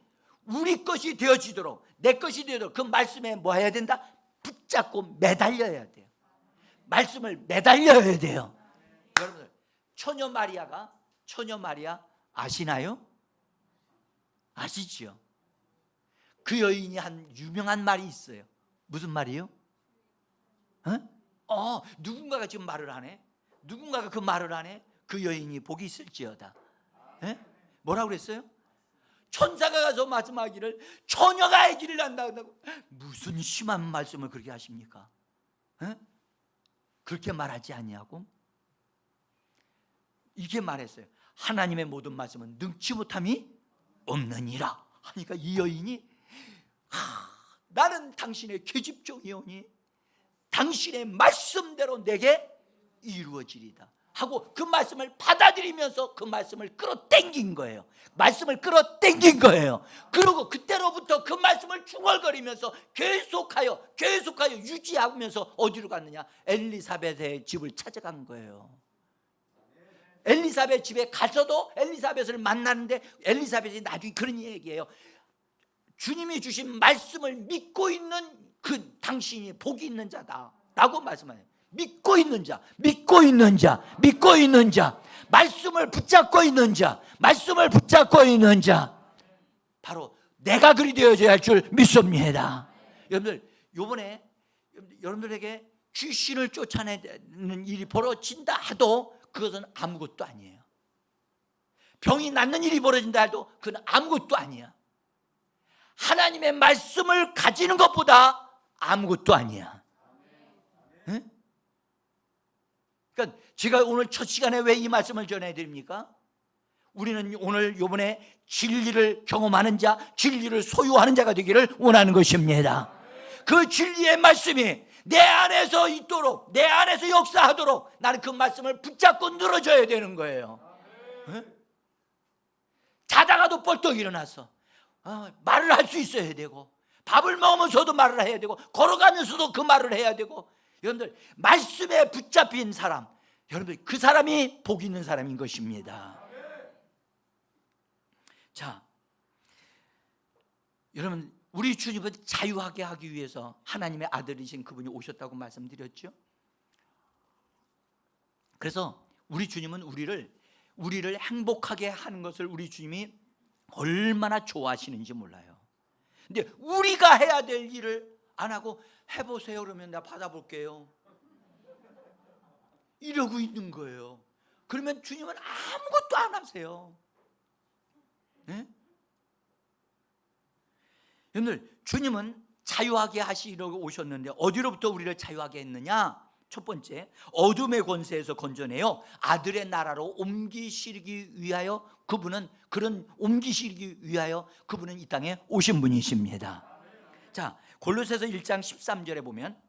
우리 것이 되어지도록, 내 것이 되도록 그 말씀에 뭐 해야 된다? 붙잡고 매달려야 돼요. 말씀을 매달려야 돼요. 여러분들, 처녀 마리아 아시나요? 아시지요? 그 여인이 한 유명한 말이 있어요. 무슨 말이요? 누군가가 지금 말을 하네. 누군가가 그 말을 하네. 그 여인이 복이 있을지어다. 뭐라고 그랬어요? 천사가 가서 말씀하기를 처녀가 아기를 낳는다고. 무슨 심한 말씀을 그렇게 하십니까? 그렇게 말하지 아니하고 이렇게 말했어요. 하나님의 모든 말씀은 능치 못함이 없느니라 하니까 이 여인이 나는 당신의 계집종이오니 당신의 말씀대로 내게 이루어지리다 하고 그 말씀을 받아들이면서 그 말씀을 끌어당긴 거예요. 그리고 그때로부터 그 말씀을 중얼거리면서 계속하여 유지하면서 어디로 갔느냐? 엘리사벳의 집을 찾아간 거예요. 엘리사벳 집에 가서도 엘리사벳을 만나는데 엘리사벳이 나중에 그런 얘기예요. 주님이 주신 말씀을 믿고 있는 그 당신이 복이 있는 자다 라고 말씀해요. 믿고 있는 자, 말씀을 붙잡고 있는 자, 바로 내가 그리 되어져야 할 줄 믿습니다. 여러분들, 요번에 여러분들에게 귀신을 쫓아내는 일이 벌어진다 해도 그것은 아무것도 아니에요. 병이 낫는 일이 벌어진다 해도 그건 아무것도 아니야. 하나님의 말씀을 가지는 것보다 아무것도 아니야. 응? 그러니까 제가 오늘 첫 시간에 왜 이 말씀을 전해드립니까? 우리는 오늘 요번에 진리를 경험하는 자, 진리를 소유하는 자가 되기를 원하는 것입니다. 그 진리의 말씀이 내 안에서 있도록, 내 안에서 역사하도록 나는 그 말씀을 붙잡고 늘어져야 되는 거예요. 자다가도 벌떡 일어나서 말을 할 수 있어야 되고, 밥을 먹으면서도 말을 해야 되고, 걸어가면서도 그 말을 해야 되고, 여러분들 말씀에 붙잡힌 사람, 여러분들 그 사람이 복 있는 사람인 것입니다. 자, 여러분 우리 주님은 자유하게 하기 위해서 하나님의 아들이신 그분이 오셨다고 말씀드렸죠. 그래서 우리 주님은 우리를 행복하게 하는 것을 우리 주님이 얼마나 좋아하시는지 몰라요. 근데 우리가 해야 될 일을 안 하고 해보세요 그러면 내가 받아볼게요 이러고 있는 거예요. 그러면 주님은 아무것도 안 하세요. 네? 여러분들 주님은 자유하게 하시려고 오셨는데 어디로부터 우리를 자유하게 했느냐? 첫 번째, 어둠의 권세에서 건져내요 아들의 나라로 옮기시기 위하여 그분은 이 땅에 오신 분이십니다. 자, 골로새서 1장 13절에 보면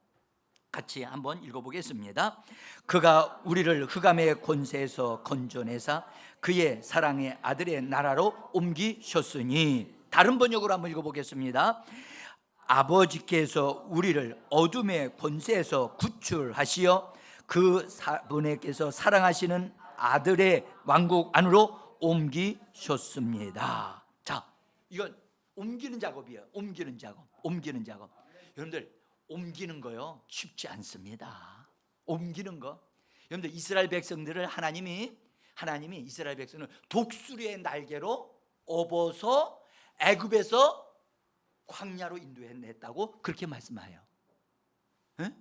같이 한번 읽어보겠습니다. 그가 우리를 흑암의 권세에서 건져내사 그의 사랑의 아들의 나라로 옮기셨으니, 다른 번역으로 한번 읽어보겠습니다. 아버지께서 우리를 어둠의 권세에서 구출하시어 그 분에게서 사랑하시는 아들의 왕국 안으로 옮기셨습니다. 자, 이건 옮기는 작업이에요. 옮기는 작업. 여러분들 옮기는 거요 쉽지 않습니다. 옮기는 거. 여러분들 이스라엘 백성들을 하나님이 이스라엘 백성을 독수리의 날개로 업어서 애굽에서 광야로 인도했다고 그렇게 말씀해요. 네?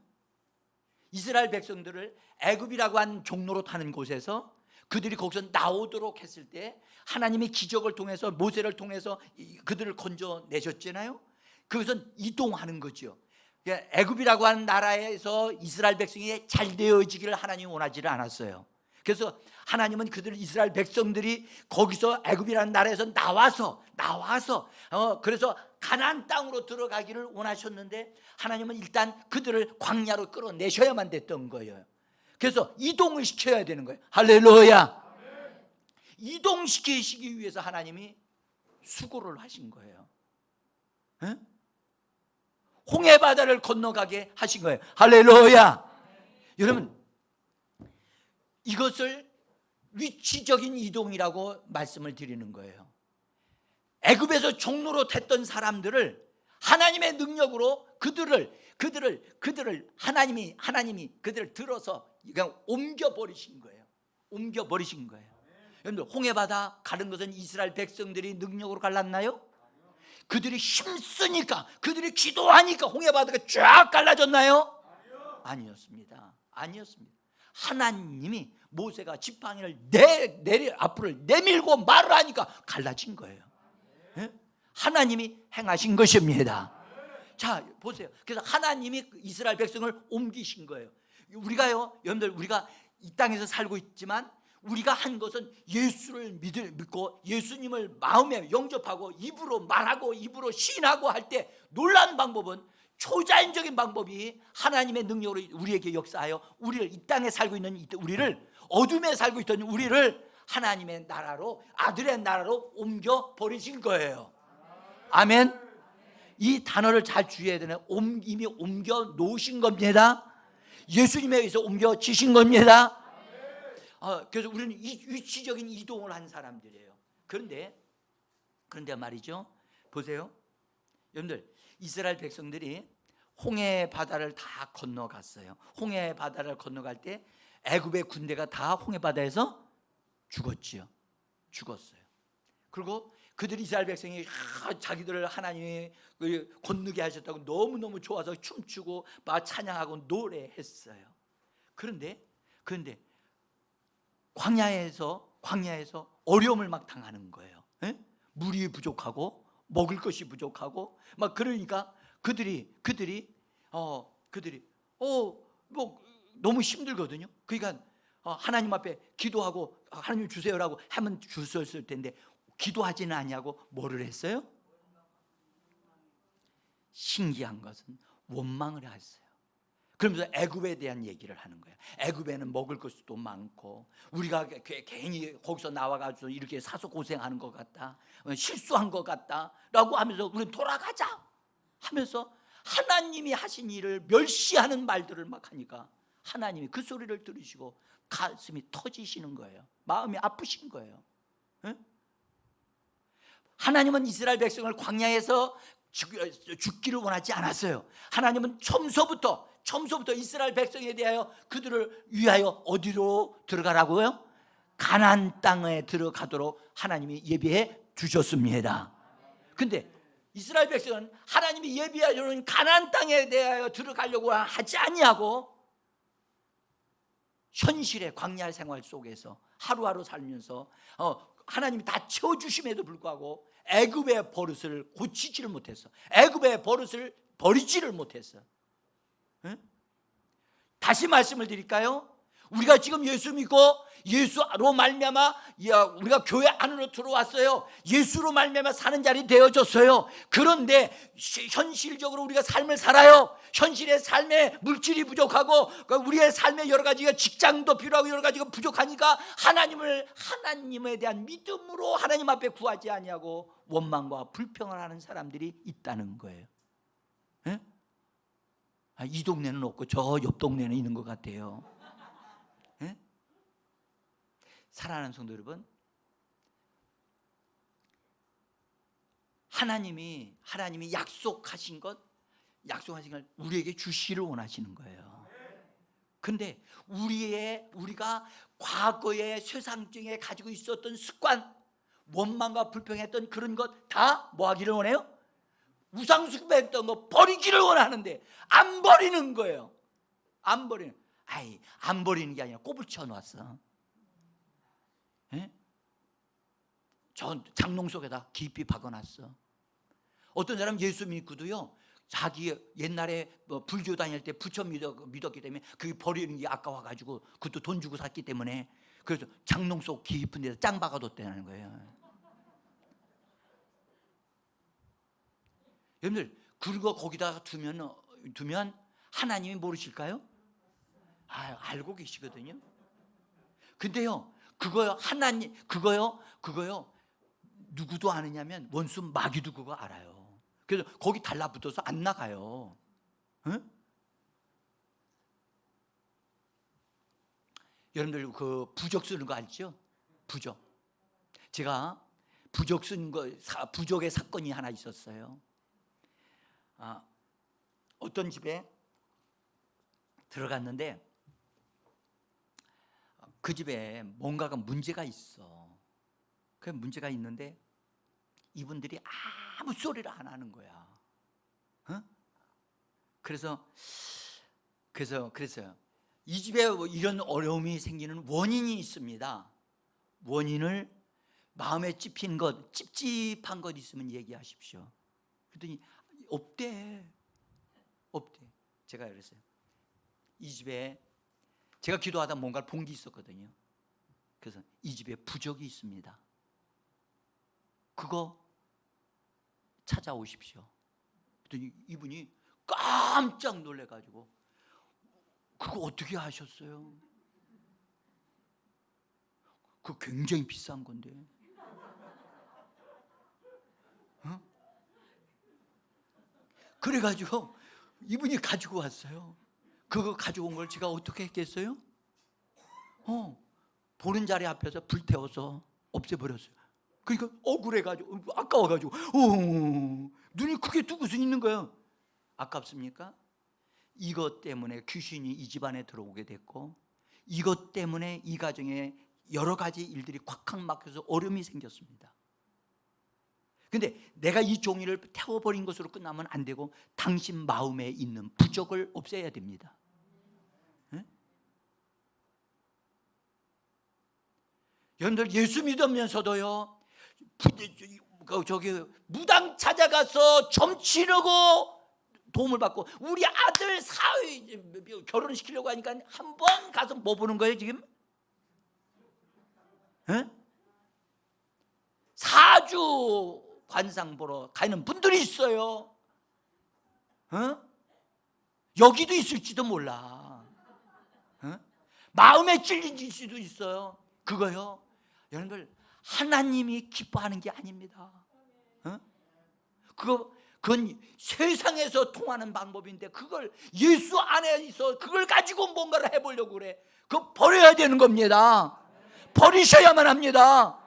이스라엘 백성들을 애굽이라고 한 종로로 타는 곳에서 그들이 거기서 나오도록 했을 때 하나님이 기적을 통해서 모세를 통해서 그들을 건져내셨잖아요. 그것은 이동하는 거죠. 애굽이라고 하는 나라에서 이스라엘 백성이 잘 되어지기를 하나님이 원하지를 않았어요. 그래서 하나님은 그들 이스라엘 백성들이 거기서 애굽이라는 나라에서 나와서 그래서 가나안 땅으로 들어가기를 원하셨는데 하나님은 일단 그들을 광야로 끌어내셔야만 됐던 거예요. 그래서 이동을 시켜야 되는 거예요. 할렐루야. 이동시키시기 위해서 하나님이 수고를 하신 거예요. 에? 홍해 바다를 건너가게 하신 거예요. 할렐루야. 여러분, 이것을 위치적인 이동이라고 말씀을 드리는 거예요. 애굽에서 종로로 됐던 사람들을 하나님의 능력으로 그들을 하나님이 그들을 들어서 그냥 옮겨 버리신 거예요. 여러분들 홍해 바다 가는 것은 이스라엘 백성들이 능력으로 갈랐나요? 그들이 힘쓰니까, 그들이 기도하니까 홍해 바다가 쫙 갈라졌나요? 아니었습니다. 하나님이 모세가 지팡이를 앞으로 내밀고 말을 하니까 갈라진 거예요. 네? 하나님이 행하신 것입니다. 자, 보세요. 그래서 하나님이 이스라엘 백성을 옮기신 거예요. 여러분들 우리가 이 땅에서 살고 있지만 우리가 한 것은 예수를 믿고 예수님을 마음에 영접하고 입으로 말하고 입으로 시인하고 할 때 놀라운 방법은 초자연적인 방법이 하나님의 능력으로 우리에게 역사하여 우리를 이 땅에 살고 있는 우리를, 어둠에 살고 있던 우리를 하나님의 나라로, 아들의 나라로 옮겨 버리신 거예요. 아멘. 이 단어를 잘 주의해야 되는, 이미 옮겨 놓으신 겁니다. 예수님에 의해서 옮겨지신 겁니다. 그래서 우리는 위치적인 이동을 한 사람들이에요. 그런데 말이죠, 보세요. 여러분들 이스라엘 백성들이 홍해 바다를 다 건너갔어요. 홍해 바다를 건너갈 때 애굽의 군대가 다 홍해 바다에서 죽었어요. 그리고 그들이 이스라엘 백성이 자기들을 하나님이 건너게 하셨다고 너무너무 좋아서 춤추고 막 찬양하고 노래했어요. 그런데 광야에서 어려움을 막 당하는 거예요. 에? 물이 부족하고 먹을 것이 부족하고 막 그러니까 그들이 너무 힘들거든요. 그러니까 하나님 앞에 기도하고 하나님 주세요라고 하면 주셨을 텐데 기도하지는 아니하고 뭐를 했어요? 신기한 것은 원망을 했어요. 그러면서 애굽에 대한 얘기를 하는 거예요. 애굽에는 먹을 것도 많고 우리가 괜히 거기서 나와가지고 이렇게 사서 고생하는 것 같다, 실수한 것 같다라고 하면서 우리는 돌아가자 하면서 하나님이 하신 일을 멸시하는 말들을 막 하니까 하나님이 그 소리를 들으시고 가슴이 터지시는 거예요. 마음이 아프신 거예요. 네? 하나님은 이스라엘 백성을 광야에서 죽기를 원하지 않았어요. 하나님은 처음서부터 이스라엘 백성에 대하여 그들을 위하여 어디로 들어가라고요? 가나안 땅에 들어가도록 하나님이 예비해 주셨습니다. 근데 이스라엘 백성은 하나님이 예비해 주는 가나안 땅에 대하여 들어가려고 하지 아니하고 현실의 광야 생활 속에서 하루하루 살면서 하나님이 다 채워주심에도 불구하고 애굽의 버릇을 고치지를 못했어. 애굽의 버릇을 버리지를 못했어. 응? 다시 말씀을 드릴까요? 우리가 지금 예수 믿고 예수로 말미암아 우리가 교회 안으로 들어왔어요. 예수로 말미암아 사는 자리 되어졌어요. 그런데 현실적으로 우리가 삶을 살아요. 현실의 삶에 물질이 부족하고 우리의 삶에 여러 가지가 직장도 필요하고 여러 가지가 부족하니까 하나님에 대한 믿음으로 하나님 앞에 구하지 아니하고 원망과 불평을 하는 사람들이 있다는 거예요. 네? 이 동네는 없고 저 옆 동네는 있는 것 같아요. 네? 사랑하는 성도 여러분, 하나님이 약속하신 걸 우리에게 주시를 원하시는 거예요. 근데 우리가 과거에 세상중에 가지고 있었던 습관, 원망과 불평했던 그런 것 다 뭐 하기를 원해요? 우상숭배했던 거 버리기를 원하는데 안 버리는 거예요. 안 버리는 게 아니라 꼽을 쳐놨어. 예? 저 장롱 속에다 깊이 박아놨어. 어떤 사람 예수 믿고도요, 자기 옛날에 불교 다닐 때 부처 믿었기 때문에 그게 버리는 게 아까워가지고 그것도 돈 주고 샀기 때문에 그래서 장롱 속 깊은 데다 짱 박아뒀다는 거예요. 여러분들 그거 거기다가 두면 하나님이 모르실까요? 알고 계시거든요. 근데요, 그거요 누구도 아느냐면 원수 마귀도 그거 알아요. 그래서 거기 달라붙어서 안 나가요. 응? 여러분들 그 부적 쓰는 거 알죠? 부적. 제가 부적 쓴 거, 부적의 사건이 하나 있었어요. 어떤 집에 들어갔는데 그 집에 뭔가가 문제가 있어. 그 문제가 있는데 이분들이 아무 소리를 안 하는 거야. 그래서 이 집에 이런 어려움이 생기는 원인이 있습니다. 원인을 마음에 찝찝한 것 있으면 얘기하십시오. 그랬더니 없대. 제가 그랬어요. 이 집에 제가 기도하다 뭔가를 본 게 있었거든요. 그래서 이 집에 부적이 있습니다. 그거 찾아오십시오. 그랬더니 이분이 깜짝 놀래가지고 그거 어떻게 하셨어요? 그거 굉장히 비싼 건데. 그래가지고 이분이 가지고 왔어요. 그거 가지고 온 걸 제가 어떻게 했겠어요? 보는 자리 앞에서 불태워서 없애버렸어요. 그러니까 억울해가지고 아까워가지고 눈이 크게 뜨고 있는 거예요. 아깝습니까? 이것 때문에 귀신이 이 집안에 들어오게 됐고, 이것 때문에 이 가정에 여러 가지 일들이 콱콱 막혀서 어려움이 생겼습니다. 근데 내가 이 종이를 태워버린 것으로 끝나면 안 되고 당신 마음에 있는 부적을 없애야 됩니다. 네? 여러분들 예수 믿으면서도요, 무당 찾아가서 점치려고 도움을 받고, 우리 아들 결혼시키려고 하니까 한 번 가서 뭐 보는 거예요 지금? 네? 사주 관상 보러 가는 분들이 있어요. 여기도 있을지도 몰라. 마음에 찔린 수도 있어요. 그거요, 여러분들 하나님이 기뻐하는 게 아닙니다. 그건 세상에서 통하는 방법인데 그걸 예수 안에 있어 그걸 가지고 뭔가를 해보려고 그래. 그거 버려야 되는 겁니다. 버리셔야만 합니다.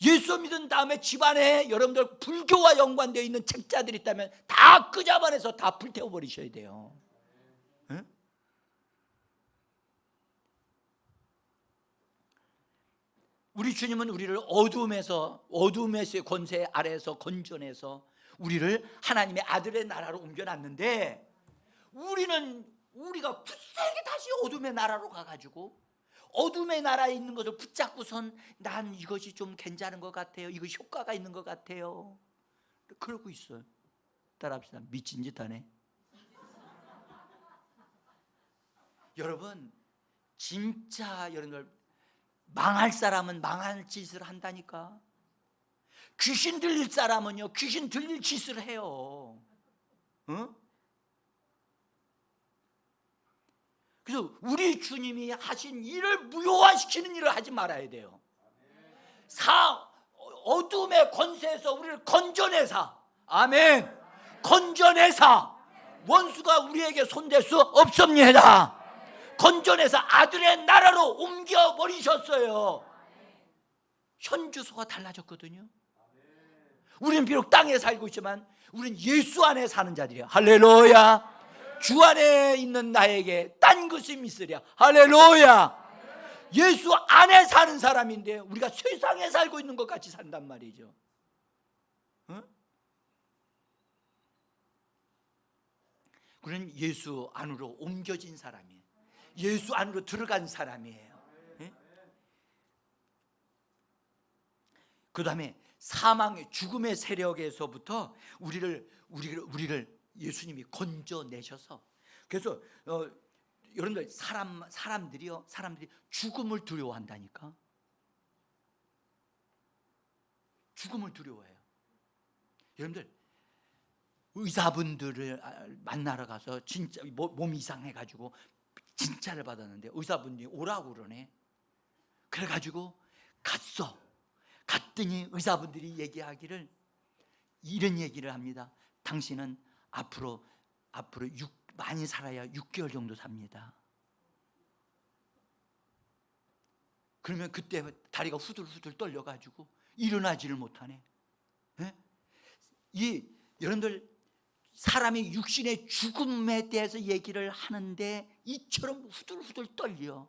예수 믿은 다음에 집안에 여러분들 불교와 연관되어 있는 책자들이 있다면 다 끄잡아내서 다 불태워버리셔야 돼요. 우리 주님은 우리를 어둠에서의 권세 아래에서 건져내서 우리를 하나님의 아들의 나라로 옮겨놨는데 우리가 굳세게 다시 어둠의 나라로 가가지고 어둠의 나라에 있는 것을 붙잡고선 난 이것이 좀 괜찮은 것 같아요, 이거 효과가 있는 것 같아요, 그러고 있어요. 따라합시다. 미친 짓 하네. 여러분 진짜 여러분들 망할 사람은 망할 짓을 한다니까. 귀신 들릴 사람은요 귀신 들릴 짓을 해요. 그래서 우리 주님이 하신 일을 무효화시키는 일을 하지 말아야 돼요. 어둠의 권세에서 우리를 건져내사, 아멘, 건져내사 원수가 우리에게 손댈 수 없습니다. 건져내서 아들의 나라로 옮겨버리셨어요. 현 주소가 달라졌거든요. 우리는 비록 땅에 살고 있지만 우리는 예수 안에 사는 자들이에요. 할렐루야. 주 안에 있는 나에게 딴 것이 있으랴. 할렐루야. 예수 안에 사는 사람인데 우리가 세상에 살고 있는 것 같이 산단 말이죠. 우리는 예수 안으로 옮겨진 사람이에요. 예수 안으로 들어간 사람이에요. 그 다음에 사망의 죽음의 세력에서부터 우리를 예수님이 건져내셔서, 그래서 여러분들 사람들이 죽음을 두려워한다니까. 죽음을 두려워해요. 여러분들 의사분들을 만나러 가서 진짜 몸이 이상해가지고 진찰을 받았는데 의사분이 오라고 그러네. 그래가지고 갔더니 의사분들이 얘기하기를 이런 얘기를 합니다. 당신은 앞으로 많이 살아야 6개월 정도 삽니다. 그러면 그때 다리가 후들후들 떨려가지고 일어나지를 못하네. 여러분들 사람이 육신의 죽음에 대해서 얘기를 하는데 이처럼 후들후들 떨려.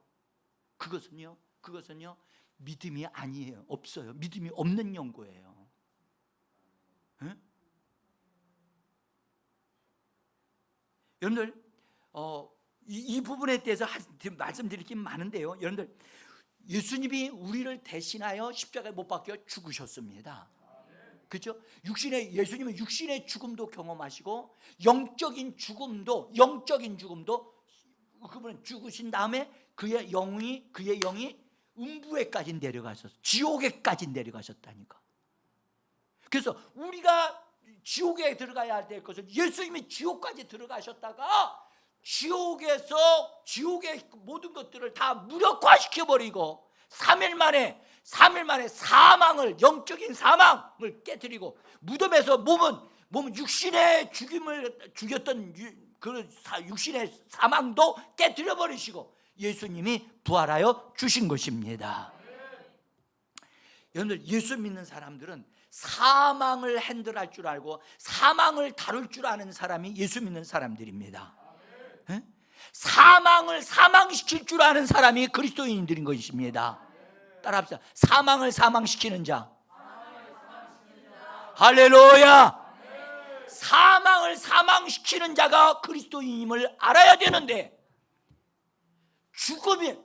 그것은요 믿음이 아니에요. 없어요. 믿음이 없는 연고예요. 여러분들 이 부분에 대해서 말씀드릴 게 많은데요. 여러분들 예수님이 우리를 대신하여 십자가에 못 박혀 죽으셨습니다. 그렇죠? 예수님은 육신의 죽음도 경험하시고 영적인 죽음도 그분은 죽으신 다음에 그의 영이 음부에까지 내려가셔서 지옥에까지 내려가셨다니까. 그래서 우리가 지옥에 들어가야 될 것을 예수님이 지옥까지 들어가셨다가 지옥의 모든 것들을 다 무력화시켜버리고 3일 만에 영적인 사망을 깨뜨리고 무덤에서 몸은 육신의 죽임을 죽였던 그 육신의 사망도 깨뜨려버리시고 예수님이 부활하여 주신 것입니다. 여러분들 예수 믿는 사람들은 사망을 핸들할 줄 알고 사망을 다룰 줄 아는 사람이 예수 믿는 사람들입니다. 사망을 사망시킬 줄 아는 사람이 그리스도인들인 것입니다. 따라합시다. 사망을 사망시키는 자. 할렐루야. 사망을 사망시키는 자가 그리스도인임을 알아야 되는데 죽음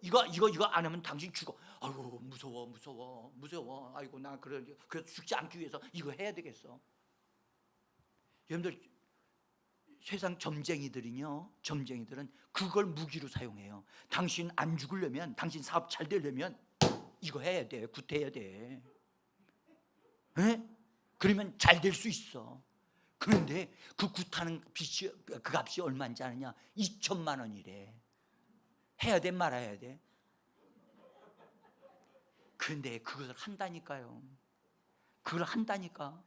이거 안 하면 당신 죽어. 아이고 무서워. 아이고 나 그래서 죽지 않기 위해서 이거 해야 되겠어. 여러분들 세상 점쟁이들은 그걸 무기로 사용해요. 당신 안 죽으려면, 당신 사업 잘 되려면 이거 해야 돼. 굿해야 돼. 그러면 잘 될 수 있어. 그런데 그 굿하는 그 값이 얼마인지 아느냐? 2천만 원이래. 해야 돼 말아야 돼? 그런데 그것을 한다니까요. 그걸 한다니까.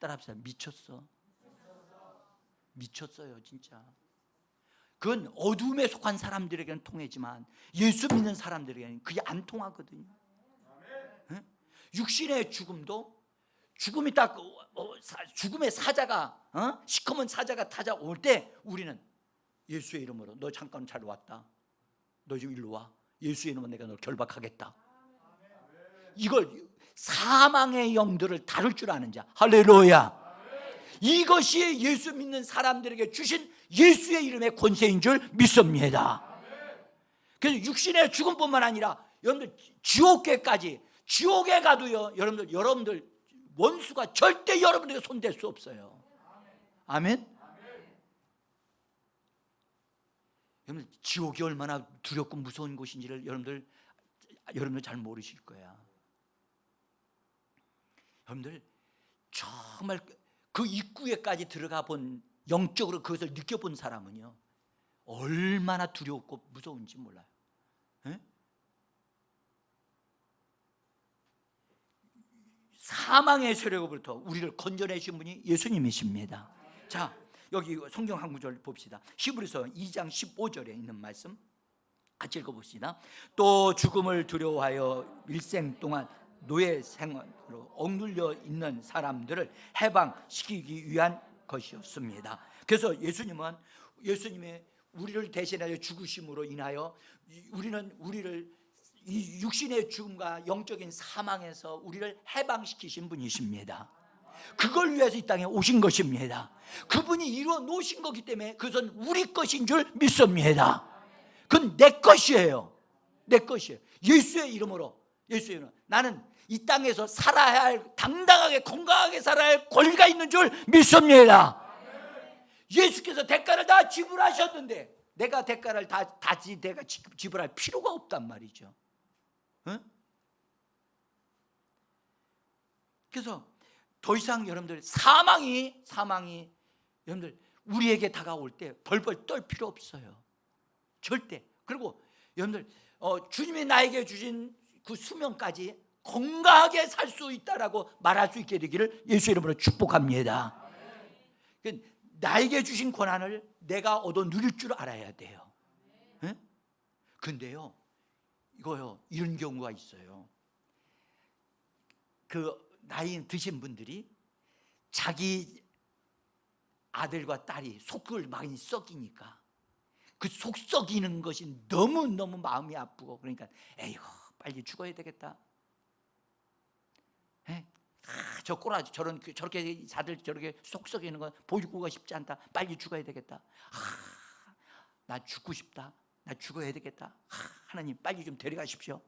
따라합시다. 미쳤어. 미쳤어요, 진짜. 그건 어둠에 속한 사람들에게는 통하지만 예수 믿는 사람들에게는 그게 안 통하거든요. 네? 육신의 죽음도 죽음이 딱 죽음의 사자가 시커먼 사자가 찾아올 때 우리는 예수의 이름으로 너 잠깐 잘 왔다. 너 좀 일로 와. 예수의 이름으로 내가 널 결박하겠다. 이걸 사망의 영들을 다룰 줄 아는 자. 할렐루야. 이것이 예수 믿는 사람들에게 주신 예수의 이름의 권세인 줄 믿습니다. 그래서 육신의 죽음뿐만 아니라 여러분들 지옥계까지, 지옥에 가도요, 여러분들 원수가 절대 여러분에게 손댈 수 없어요. 아멘. 여러분 지옥이 얼마나 두렵고 무서운 곳인지를 여러분들 잘 모르실 거야. 여러분들 정말 그 입구에까지 들어가 본, 영적으로 그것을 느껴본 사람은요 얼마나 두렵고 무서운지 몰라요. 에? 사망의 세력으로부터 우리를 건져내신 분이 예수님이십니다. 자, 여기 성경 한 구절 봅시다. 히브리서 2장 15절에 있는 말씀 같이 읽어봅시다. 또 죽음을 두려워하여 일생 동안 노예 생활로 억눌려 있는 사람들을 해방시키기 위한 것이었습니다. 그래서 예수님의 우리를 대신하여 죽으심으로 인하여 우리를 이 육신의 죽음과 영적인 사망에서 우리를 해방시키신 분이십니다. 그걸 위해서 이 땅에 오신 것입니다. 그분이 이루어 놓으신 거기 때문에 그것은 우리 것인 줄 믿습니다. 그건 내 것이에요. 내 것이에요. 예수의 이름으로 나는 이 땅에서 살아야 할, 당당하게 건강하게 살아야 할 권리가 있는 줄 믿습니다. 예수께서 대가를 다 지불하셨는데 내가 대가를 내가 지불할 필요가 없단 말이죠. 응? 그래서 더 이상 여러분들 사망이 여러분들 우리에게 다가올 때 벌벌 떨 필요 없어요. 절대. 그리고 여러분들 주님이 나에게 주신 그 수명까지 건강하게 살 수 있다라고 말할 수 있게 되기를 예수 이름으로 축복합니다. 나에게 주신 권한을 내가 얻어 누릴 줄 알아야 돼요. 네? 근데요 이런 경우가 있어요. 그 나이 드신 분들이 자기 아들과 딸이 속을 많이 썩이니까 그 속 썩이는 것이 너무너무 마음이 아프고 그러니까 에휴 빨리 죽어야 되겠다. 저 꼬라지 저렇게 다들 저렇게 속 썩이는 거 보이고 싶지 않다. 빨리 죽어야 되겠다. 나 죽고 싶다. 나 죽어야 되겠다. 하나님 빨리 좀 데려가십시오.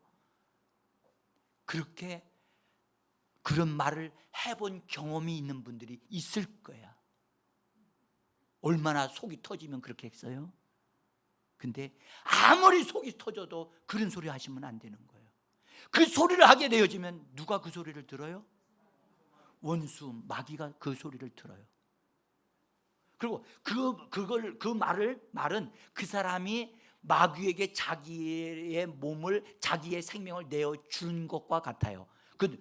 그런 말을 해본 경험이 있는 분들이 있을 거야. 얼마나 속이 터지면 그렇게 했어요? 근데 아무리 속이 터져도 그런 소리 하시면 안 되는 거예요. 그 소리를 하게 되어지면 누가 그 소리를 들어요? 원수, 마귀가 그 소리를 들어요. 그리고 그 말은 그 사람이 마귀에게 자기의 몸을, 자기의 생명을 내어 주는 것과 같아요. 그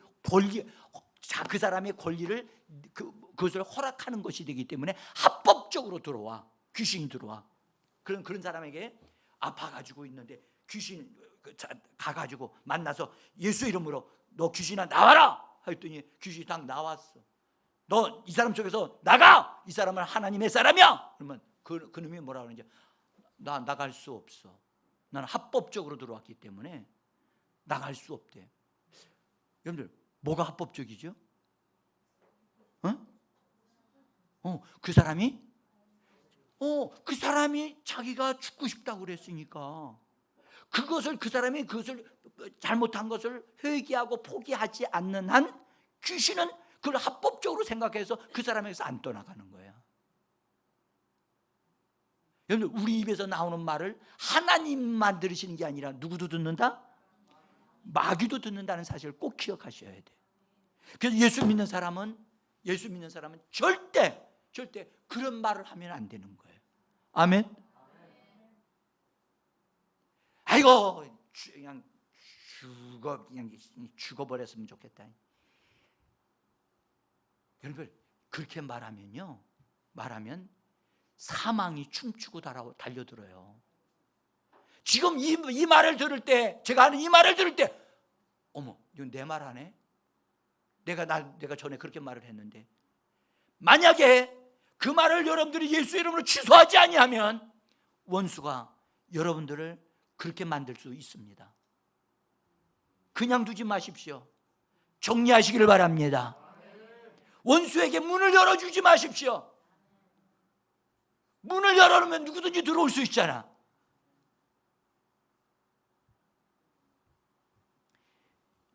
사람의 권리를 그것을 허락하는 것이 되기 때문에 합법적으로 들어와. 귀신이 들어와. 그런 사람에게 아파가지고 있는데 귀신 가가지고 만나서 예수 이름으로 너 귀신아 나와라 했더니 귀신이 딱 나왔어. 너 이 사람 속에서 나가! 이 사람은 하나님의 사람이야! 그러면 그 놈이 뭐라 그러는지 나 나갈 수 없어. 나는 합법적으로 들어왔기 때문에 나갈 수 없대. 여러분들 뭐가 합법적이죠? 그 사람이 자기가 죽고 싶다고 그랬으니까 그 사람이 그것을 잘못한 것을 회개하고 포기하지 않는 한 귀신은 그걸 합법적으로 생각해서 그 사람에게서 안 떠나가는 거야. 여러분 우리 입에서 나오는 말을 하나님만 들으시는 게 아니라 누구도 듣는다? 마귀도 듣는다는 사실을 꼭 기억하셔야 돼. 그래서 예수 믿는 사람은 절대 그런 말을 하면 안 되는 거예요. 아멘. 아이고 그냥 죽어버렸으면 좋겠다. 여러분 그렇게 말하면 사망이 춤추고 달려들어요. 지금 이 말을 들을 때, 제가 하는 이 말을 들을 때, 어머, 이건 내 말 하네? 내가 전에 그렇게 말을 했는데, 만약에 그 말을 여러분들이 예수 이름으로 취소하지 아니하면 원수가 여러분들을 그렇게 만들 수 있습니다. 그냥 두지 마십시오. 정리하시기를 바랍니다. 원수에게 문을 열어주지 마십시오. 문을 열어놓으면 누구든지 들어올 수 있잖아.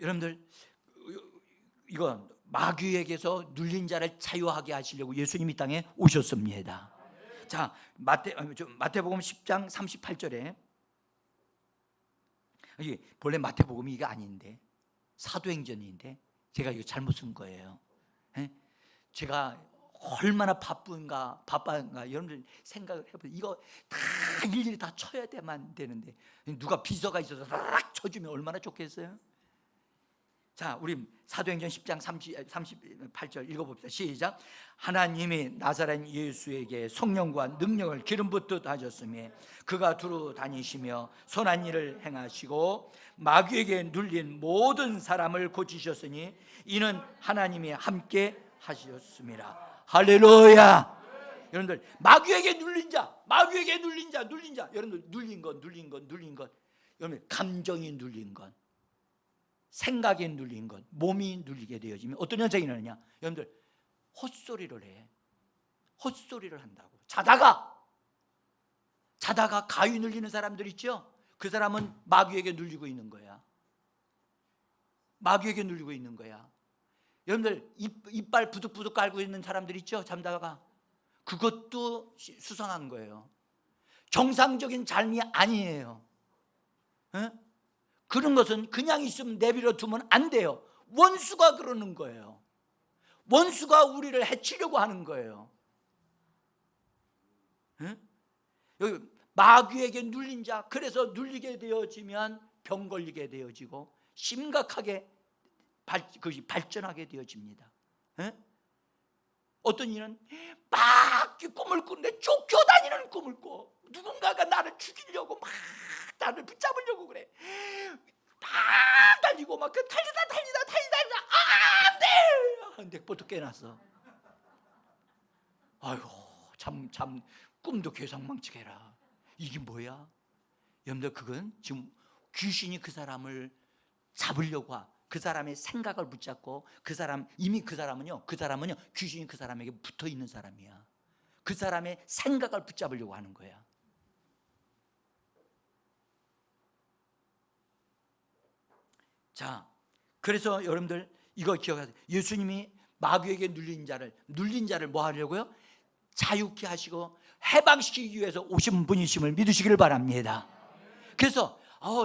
여러분들, 이건 마귀에게서 눌린 자를 자유하게 하시려고 예수님이 땅에 오셨습니다. 자, 마태복음 10장 38절에, 본래 마태복음이 이게 아닌데 사도행전인데 제가 이거 잘못 쓴 거예요. 제가 얼마나 바쁜가 여러분들 생각을 해보세요. 이거 다 일일이 다 쳐야 되는데 누가 비서가 있어서 딱 쳐주면 얼마나 좋겠어요. 자, 우리 사도행전 10장 38절 읽어봅시다. 시작. 하나님이 나사렛 예수에게 성령과 능력을 기름 붓듯 하셨으며 그가 두루 다니시며 선한 일을 행하시고 마귀에게 눌린 모든 사람을 고치셨으니 이는 하나님이 함께 하셨습니다. 할렐루야. 여러분들, 마귀에게 눌린 자, 여러분들 눌린 것, 여러분 감정이 눌린 것, 생각에 눌린 것, 몸이 눌리게 되어지면 어떤 현상이 일어나냐? 여러분들 헛소리를 해. 헛소리를 한다고. 자다가 가위 눌리는 사람들 있죠? 그 사람은 마귀에게 눌리고 있는 거야. 여러분들 이빨 부득부득 깔고 있는 사람들 있죠? 잠다가. 그것도 수상한 거예요. 정상적인 삶이 아니에요. 그런 것은 그냥 있으면 내버려 두면 안 돼요. 원수가 그러는 거예요. 원수가 우리를 해치려고 하는 거예요. 여기 마귀에게 눌린 자, 그래서 눌리게 되어지면 병 걸리게 되어지고 심각하게 그것이 발전하게 되어집니다. 어떤 이는 막 꿈을 꾸는데 쫓겨다니는 꿈을 꿔. 누군가가 나를 죽이려고 막 나를 붙잡으려고 그래. 막 달리고 막 달리다 안돼 벌떡 깨났어. 아이고 참 꿈도 괴상망측 해라. 이게 뭐야? 여러분들, 그건 지금 귀신이 그 사람을 잡으려고 그 사람의 생각을 붙잡고 그 사람은요 귀신이 그 사람에게 붙어 있는 사람이야. 그 사람의 생각을 붙잡으려고 하는 거야. 자, 그래서 여러분들 이거 기억하세요. 예수님이 마귀에게 눌린 자를 뭐 하려고요? 자유케 하시고 해방시키기 위해서 오신 분이심을 믿으시기를 바랍니다. 그래서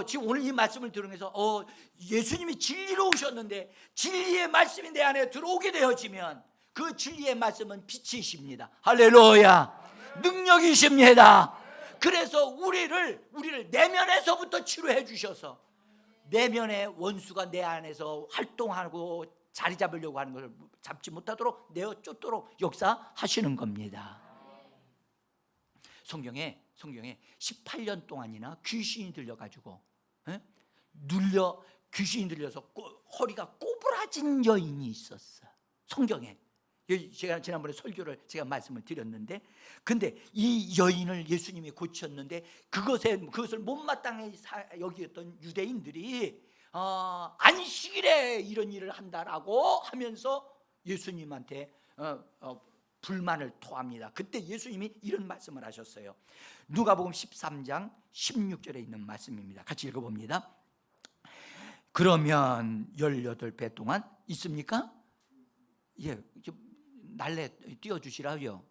지금 오늘 이 말씀을 들으면서 예수님이 진리로 오셨는데 진리의 말씀이 내 안에 들어오게 되어지면 그 진리의 말씀은 빛이십니다. 할렐루야. 능력이십니다. 그래서 우리를 내면에서부터 치료해 주셔서 내면의 원수가 내 안에서 활동하고 자리 잡으려고 하는 것을 잡지 못하도록 내어 쫓도록 역사하시는 겁니다. 성경에 18년 동안이나 귀신이 들려가지고 귀신이 들려서 허리가 꼬부라진 여인이 있었어. 성경에. 제가 지난번에 설교를 제가 말씀을 드렸는데, 근데 이 여인을 예수님이 고쳤는데 그것을 못마땅히 여기었던 유대인들이 안식일에 이런 일을 한다라고 하면서 예수님한테 불만을 토합니다. 그때 예수님이 이런 말씀을 하셨어요. 누가복음 13장 16절에 있는 말씀입니다. 같이 읽어봅니다. 그러면 18배 동안 있습니까? 예, 날래 띄워주시라고요.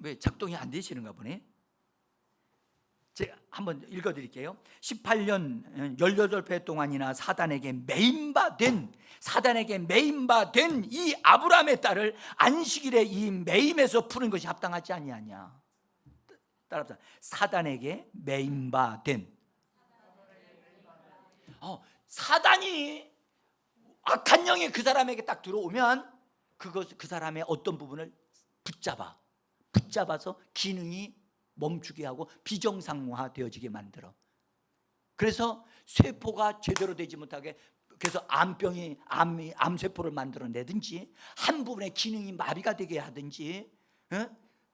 왜 작동이 안 되시는가 보네. 제가 한번 읽어드릴게요. 18년 18배 동안이나 사단에게 매임받은 이 아브라함의 딸을 안식일에 이 매임에서 푸는 것이 합당하지 아니하냐. 따라합시다. 사단에게 매임받은 사단이 악한 영이 그 사람에게 딱 들어오면 그 사람의 어떤 부분을 붙잡아서 기능이 멈추게 하고 비정상화되어지게 만들어. 그래서 세포가 제대로 되지 못하게, 그래서 암세포를 만들어내든지 한 부분의 기능이 마비가 되게 하든지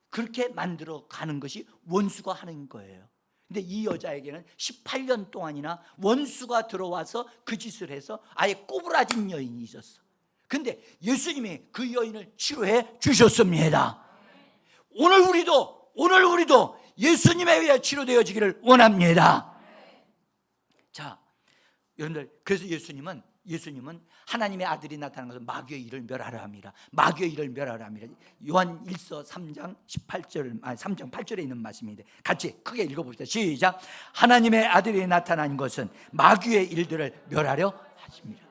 그렇게 만들어 가는 것이 원수가 하는 거예요. 근데 이 여자에게는 18년 동안이나 원수가 들어와서 그 짓을 해서 아예 꼬부라진 여인이 있었어. 근데 예수님이 그 여인을 치료해 주셨습니다. 오늘 우리도 예수님에 의해 치료되어지기를 원합니다. 자, 여러분들, 그래서 예수님은 하나님의 아들이 나타난 것은 마귀의 일을 멸하라 합니다. 마귀의 일을 멸하라 합니다. 요한 1서 3장 8절에 있는 말씀인데 같이 크게 읽어봅시다. 시작. 하나님의 아들이 나타난 것은 마귀의 일들을 멸하려 하십니다.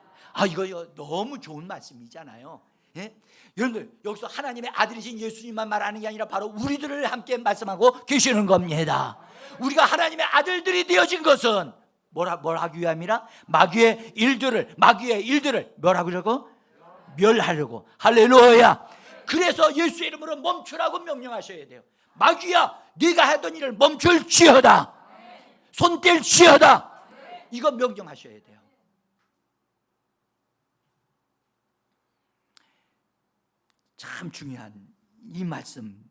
이거 너무 좋은 말씀이잖아요. 예? 여러분들, 여기서 하나님의 아들이신 예수님만 말하는 게 아니라 바로 우리들을 함께 말씀하고 계시는 겁니다. 우리가 하나님의 아들들이 되어진 것은 뭘 하기 위함이라? 마귀의 일들을 뭐라고 그러고? 멸하려고. 할렐루야. 그래서 예수의 이름으로 멈추라고 명령하셔야 돼요. 마귀야, 네가 하던 일을 멈출지어다. 손 뗄지어다. 이거 명령하셔야 돼요. 참 중요한 이 말씀,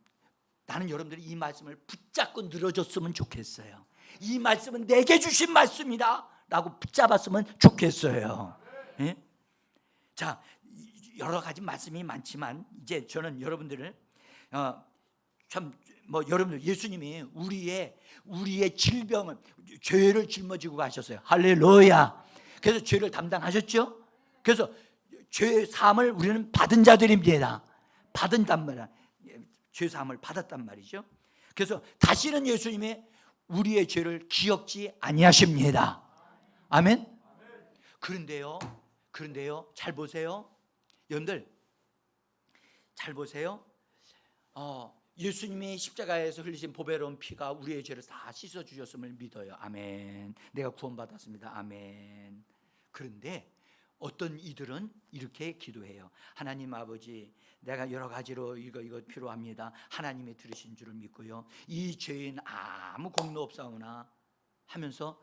나는 여러분들이 이 말씀을 붙잡고 늘어졌으면 좋겠어요. 이 말씀은 내게 주신 말씀이다 라고 붙잡았으면 좋겠어요. 예? 자, 여러 가지 말씀이 많지만 이제 저는 여러분들을 여러분들, 예수님이 우리의 질병을, 죄를 짊어지고 가셨어요. 할렐루야. 그래서 죄를 담당하셨죠. 그래서 죄 사함을 우리는 받은 자들입니다. 받은단 말이야. 죄 사함을 받았단 말이죠. 그래서 다시는 예수님이 우리의 죄를 기억지 아니하십니다. 아멘. 그런데요, 잘 보세요. 여러분들, 잘 보세요. 예수님이 십자가에서 흘리신 보배로운 피가 우리의 죄를 다 씻어 주셨음을 믿어요. 아멘. 내가 구원받았습니다. 아멘. 그런데 어떤 이들은 이렇게 기도해요. 하나님 아버지, 내가 여러 가지로 이거 필요합니다. 하나님이 들으신 줄을 믿고요, 이 죄인 아무 공로 없사오나 하면서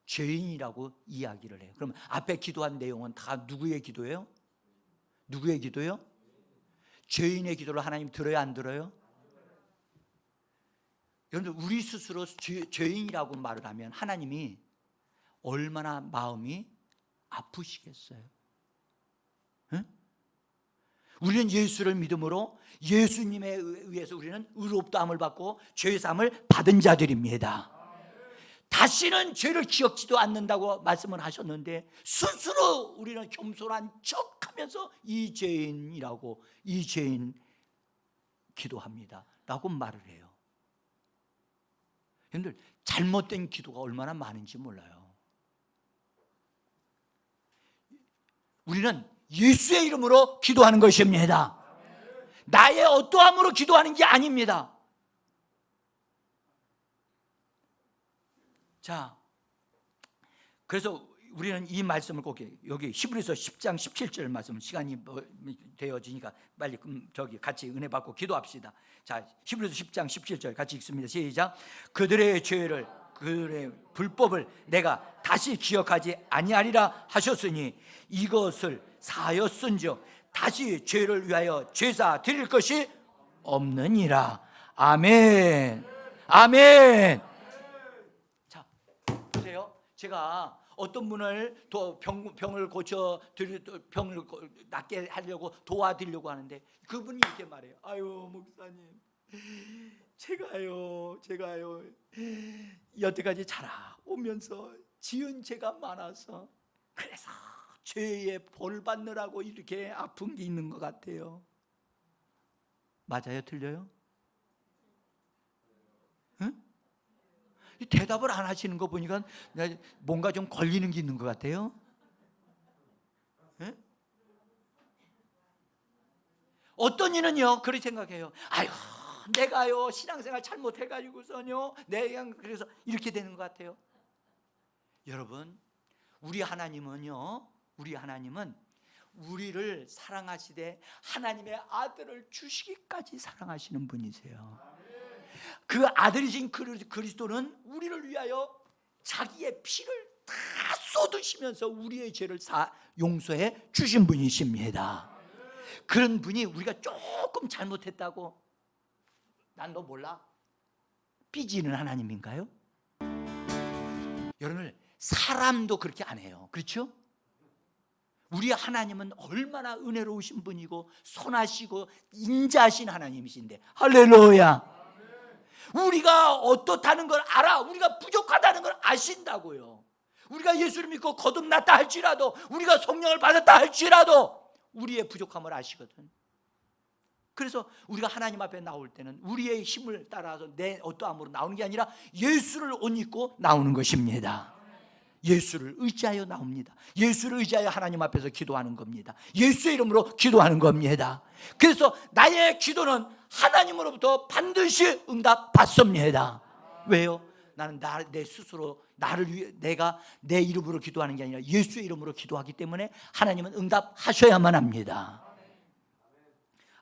죄인이라고 이야기를 해요. 그럼 앞에 기도한 내용은 다 누구의 기도예요? 누구의 기도요? 죄인의 기도를 하나님 들어요, 안 들어요? 여러분들, 우리 스스로 죄인이라고 말을 하면 하나님이 얼마나 마음이 아프시겠어요? 응? 우리는 예수를 믿음으로 예수님에 의해서 우리는 의롭다함을 받고 죄사함을 받은 자들입니다. 다시는 죄를 기억지도 않는다고 말씀을 하셨는데 스스로 우리는 겸손한 척하면서 이 죄인 기도합니다 라고 말을 해요. 여러분들, 잘못된 기도가 얼마나 많은지 몰라요. 우리는 예수의 이름으로 기도하는 것입니다. 나의 어떠함으로 기도하는 게 아닙니다. 자, 그래서 우리는 이 말씀을 꼭 여기 히브리서 10장 17절 말씀, 시간이 되어지니까 빨리 같이 은혜 받고 기도합시다. 자, 히브리서 10장 17절 같이 읽습니다. 시작. 그들의 죄를, 그들의 불법을 내가 다시 기억하지 아니하리라 하셨으니 이것을 사하였은즉 다시 죄를 위하여 제사 드릴 것이 없느니라. 아멘. 아멘. 자, 보세요. 제가 어떤 분을 병을 고쳐 병을 낫게 하려고 도와드리려고 하는데 그분이 이렇게 말해요. 아유, 목사님, 제가요 여태까지 자라오면서 지은 죄가 많아서 그래서 죄에 벌 받느라고 이렇게 아픈 게 있는 것 같아요. 맞아요? 틀려요? 응? 대답을 안 하시는 거 보니까 뭔가 좀 걸리는 게 있는 것 같아요. 응? 어떤 이는요 그렇게 생각해요. 아유, 내가요 신앙생활 잘못해가지고서요 내가 그래서 이렇게 되는 것 같아요. 여러분, 우리 하나님은요, 우리 하나님은 우리를 사랑하시되 하나님의 아들을 주시기까지 사랑하시는 분이세요. 그 아들이신 그리스도는 우리를 위하여 자기의 피를 다 쏟으시면서 우리의 죄를 용서해 주신 분이십니다. 그런 분이 우리가 조금 잘못했다고 난 너 몰라? 삐지는 하나님인가요? 여러분, 사람도 그렇게 안 해요. 그렇죠? 우리 하나님은 얼마나 은혜로우신 분이고 선하시고 인자하신 하나님이신데, 할렐루야. 우리가 어떻다는 걸 알아. 우리가 부족하다는 걸 아신다고요. 우리가 예수를 믿고 거듭났다 할지라도, 우리가 성령을 받았다 할지라도 우리의 부족함을 아시거든. 그래서 우리가 하나님 앞에 나올 때는 우리의 힘을 따라서 내 어떠함으로 나오는 게 아니라 예수를 옷 입고 나오는 것입니다. 예수를 의지하여 나옵니다. 예수를 의지하여 하나님 앞에서 기도하는 겁니다. 예수의 이름으로 기도하는 겁니다. 그래서 나의 기도는 하나님으로부터 반드시 응답 받습니다. 왜요? 나는 내 스스로 나를 위해, 내가 내 이름으로 기도하는 게 아니라 예수의 이름으로 기도하기 때문에 하나님은 응답하셔야만 합니다.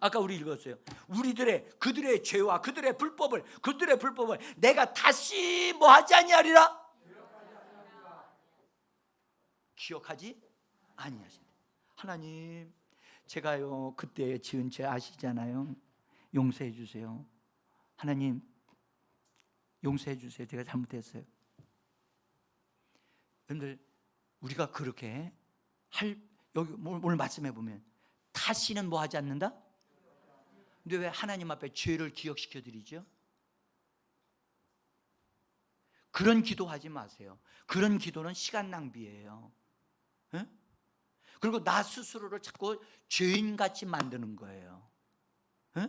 아까 우리 읽었어요. 그들의 죄와 그들의 불법을 내가 다시 뭐하지 아니하리라? 기억하지 아니하신다. 하나님, 제가요 그때 지은 죄 아시잖아요. 용서해 주세요. 하나님, 용서해 주세요. 제가 잘못했어요. 여러분들, 우리가 그렇게 여기 오늘 말씀해 보면 다시는 뭐 하지 않는다? 근데 왜 하나님 앞에 죄를 기억시켜 드리죠? 그런 기도하지 마세요. 그런 기도는 시간 낭비예요. 에? 그리고 나 스스로를 자꾸 죄인같이 만드는 거예요. 에?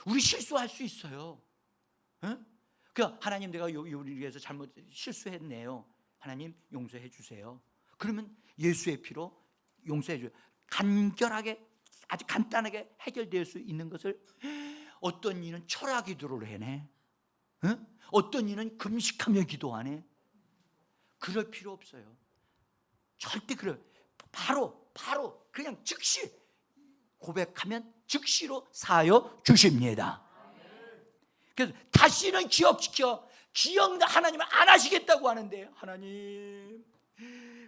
우리 실수할 수 있어요. 에? 그러니까 하나님, 내가 우리 위해서 잘못 실수했네요. 하나님 용서해 주세요. 그러면 예수의 피로 용서해 줘요. 간결하게, 아주 간단하게 해결될 수 있는 것을 어떤 이는 철학 기도를 해내. 어떤 이는 금식하며 기도하네. 그럴 필요 없어요. 절대 그래요. 바로 그냥 즉시 고백하면 즉시로 사하여 주십니다. 그래서 다시는 기억 하나님은 안 하시겠다고 하는데, 하나님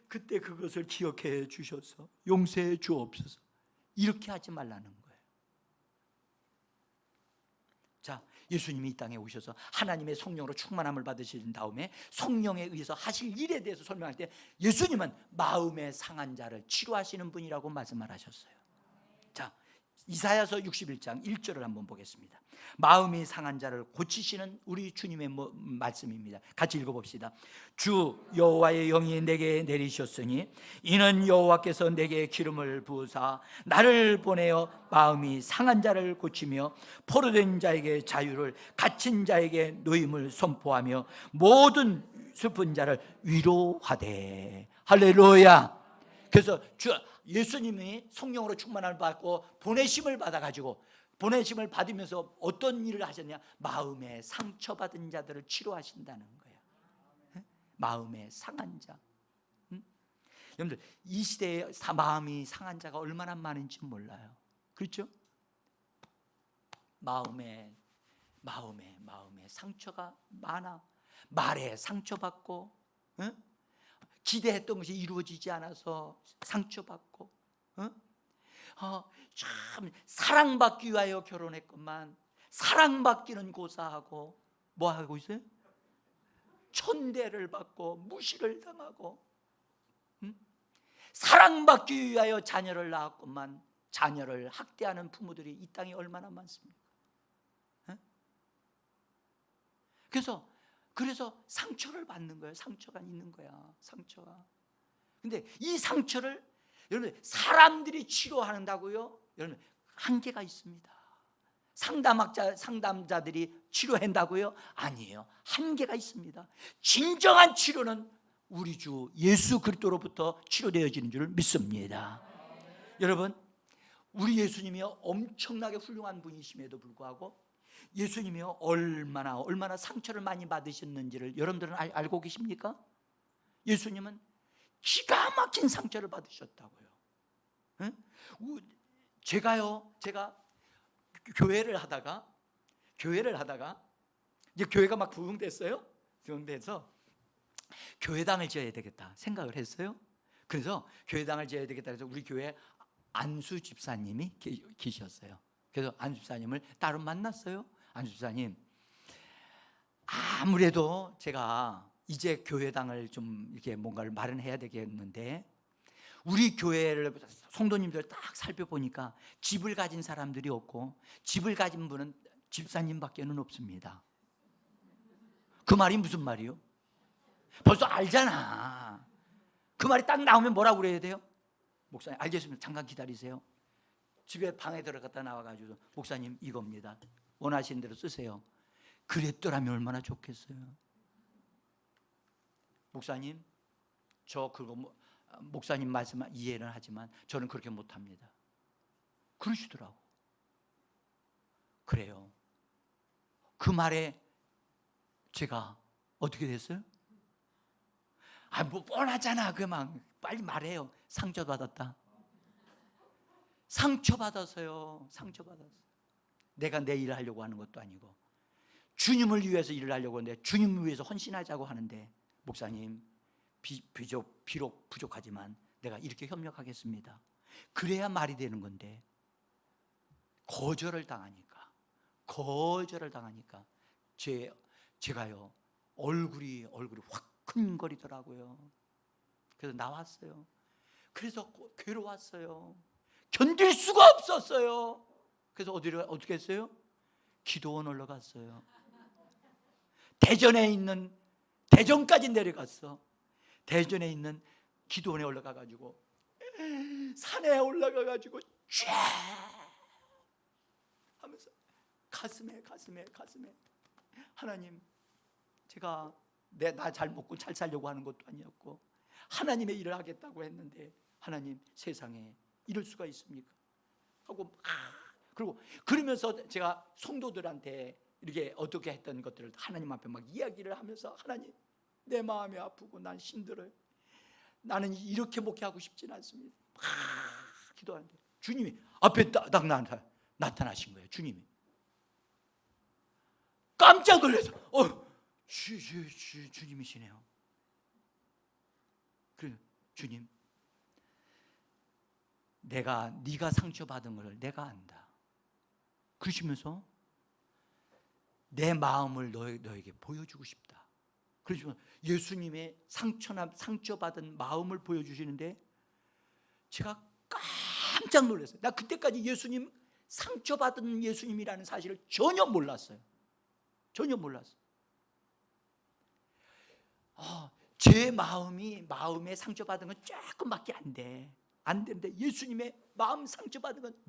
그때 그것을 기억해 주셔서 용서해 주옵소서, 이렇게 하지 말라는 거예요. 자, 예수님이 이 땅에 오셔서 하나님의 성령으로 충만함을 받으신 다음에 성령에 의해서 하실 일에 대해서 설명할 때 예수님은 마음의 상한 자를 치료하시는 분이라고 말씀을 하셨어요. 자, 이사야서 61장 1절을 한번 보겠습니다. 마음이 상한 자를 고치시는 우리 주님의 말씀입니다. 같이 읽어봅시다. 주 여호와의 영이 내게 내리셨으니 이는 여호와께서 내게 기름을 부으사 나를 보내어 마음이 상한 자를 고치며 포로된 자에게 자유를, 갇힌 자에게 노임을 선포하며 모든 슬픈 자를 위로하되. 할렐루야. 그래서 예수님이 성령으로 충만함을 받고 보내심을 받아가지고, 보내심을 받으면서 어떤 일을 하셨냐? 마음에 상처받은 자들을 치료하신다는 거예요. 마음에 상한 자. 여러분들, 이 시대에 마음이 상한 자가 얼마나 많은지 몰라요. 그렇죠? 마음에 상처가 많아. 말에 상처받고, 기대했던 것이 이루어지지 않아서 상처받고, 참 사랑받기 위하여 결혼했건만 사랑받기는 고사하고 뭐 하고 있어요? 천대를 받고 무시를 당하고, 사랑받기 위하여 자녀를 낳았건만 자녀를 학대하는 부모들이 이 땅에 얼마나 많습니까? 그래서 상처를 받는 거예요. 상처가 있는 거야. 상처가. 근데 이 상처를 여러분, 사람들이 치료한다고요? 여러분, 한계가 있습니다. 상담자들이 치료한다고요? 아니에요. 한계가 있습니다. 진정한 치료는 우리 주 예수 그리스도로부터 치료되어지는 줄 믿습니다. 여러분, 우리 예수님이 엄청나게 훌륭한 분이심에도 불구하고 예수님이 얼마나 상처를 많이 받으셨는지를 여러분들은 알고 계십니까? 예수님은 기가 막힌 상처를 받으셨다고요. 응? 제가 교회를 하다가 이제 교회가 막 부흥됐어요. 부흥돼서 교회당을 지어야 되겠다 생각을 했어요. 그래서 교회당을 지어야 되겠다 해서 우리 교회 안수 집사님이 계셨어요. 그래서 안수 집사님을 따로 만났어요. 안수 집사님, 아무래도 제가 이제 교회당을 좀 이렇게 뭔가를 마련해야 되겠는데, 우리 교회를 성도님들 딱 살펴보니까 집을 가진 사람들이 없고 집을 가진 분은 집사님밖에는 없습니다. 그 말이 무슨 말이요? 벌써 알잖아. 그 말이 딱 나오면 뭐라고 그래야 돼요? 목사님, 알겠습니다. 잠깐 기다리세요. 집에 방에 들어갔다 나와가지고 목사님 이겁니다. 원하시는 대로 쓰세요. 그랬더라면 얼마나 좋겠어요. 목사님, 저 그거 목사님 말씀 이해는 하지만 저는 그렇게 못합니다. 그러시더라고. 그래요. 그 말에 제가 어떻게 됐어요? 뭐 뻔하잖아. 그만 빨리 말해요. 상처받았다. 상처받았어요. 내가 내 일을 하려고 하는 것도 아니고 주님을 위해서 일을 하려고 하는데, 주님을 위해서 헌신하자고 하는데, 목사님 비록 부족하지만 내가 이렇게 협력하겠습니다. 그래야 말이 되는 건데 거절을 당하니까 제가요 얼굴이 화끈거리더라고요. 그래서 나왔어요. 그래서 괴로웠어요. 견딜 수가 없었어요. 그래서 어떻게 했어요? 기도원 올라갔어요. 대전까지 내려갔어. 대전에 있는 기도원에 올라가가지고 산에 올라가가지고 쫙 하면서 가슴에 하나님, 제가 나 잘 먹고 잘 살려고 하는 것도 아니었고 하나님의 일을 하겠다고 했는데, 하나님, 세상에 이럴 수가 있습니까? 하고 그리고 그러면서 제가 성도들한테 이렇게 어떻게 했던 것들을 하나님 앞에 막 이야기를 하면서, 하나님, 내 마음이 아프고 난 힘들어요. 나는 이렇게 목회하고 싶지는 않습니다. 막 기도하는데 주님이 앞에 딱 나타나신 거예요. 주님이 깜짝 놀라서 주님이시네요. 그래, 주님, 네가 상처받은 것을 내가 안다. 그러시면서 내 마음을 너에게 보여주고 싶다. 그러시면 예수님의 상처받은 마음을 보여주시는데 제가 깜짝 놀랐어요. 나 그때까지 예수님, 상처받은 예수님이라는 사실을 전혀 몰랐어요. 제 마음에 상처받은 건 조금밖에 안 되는데 예수님의 마음 상처받은 건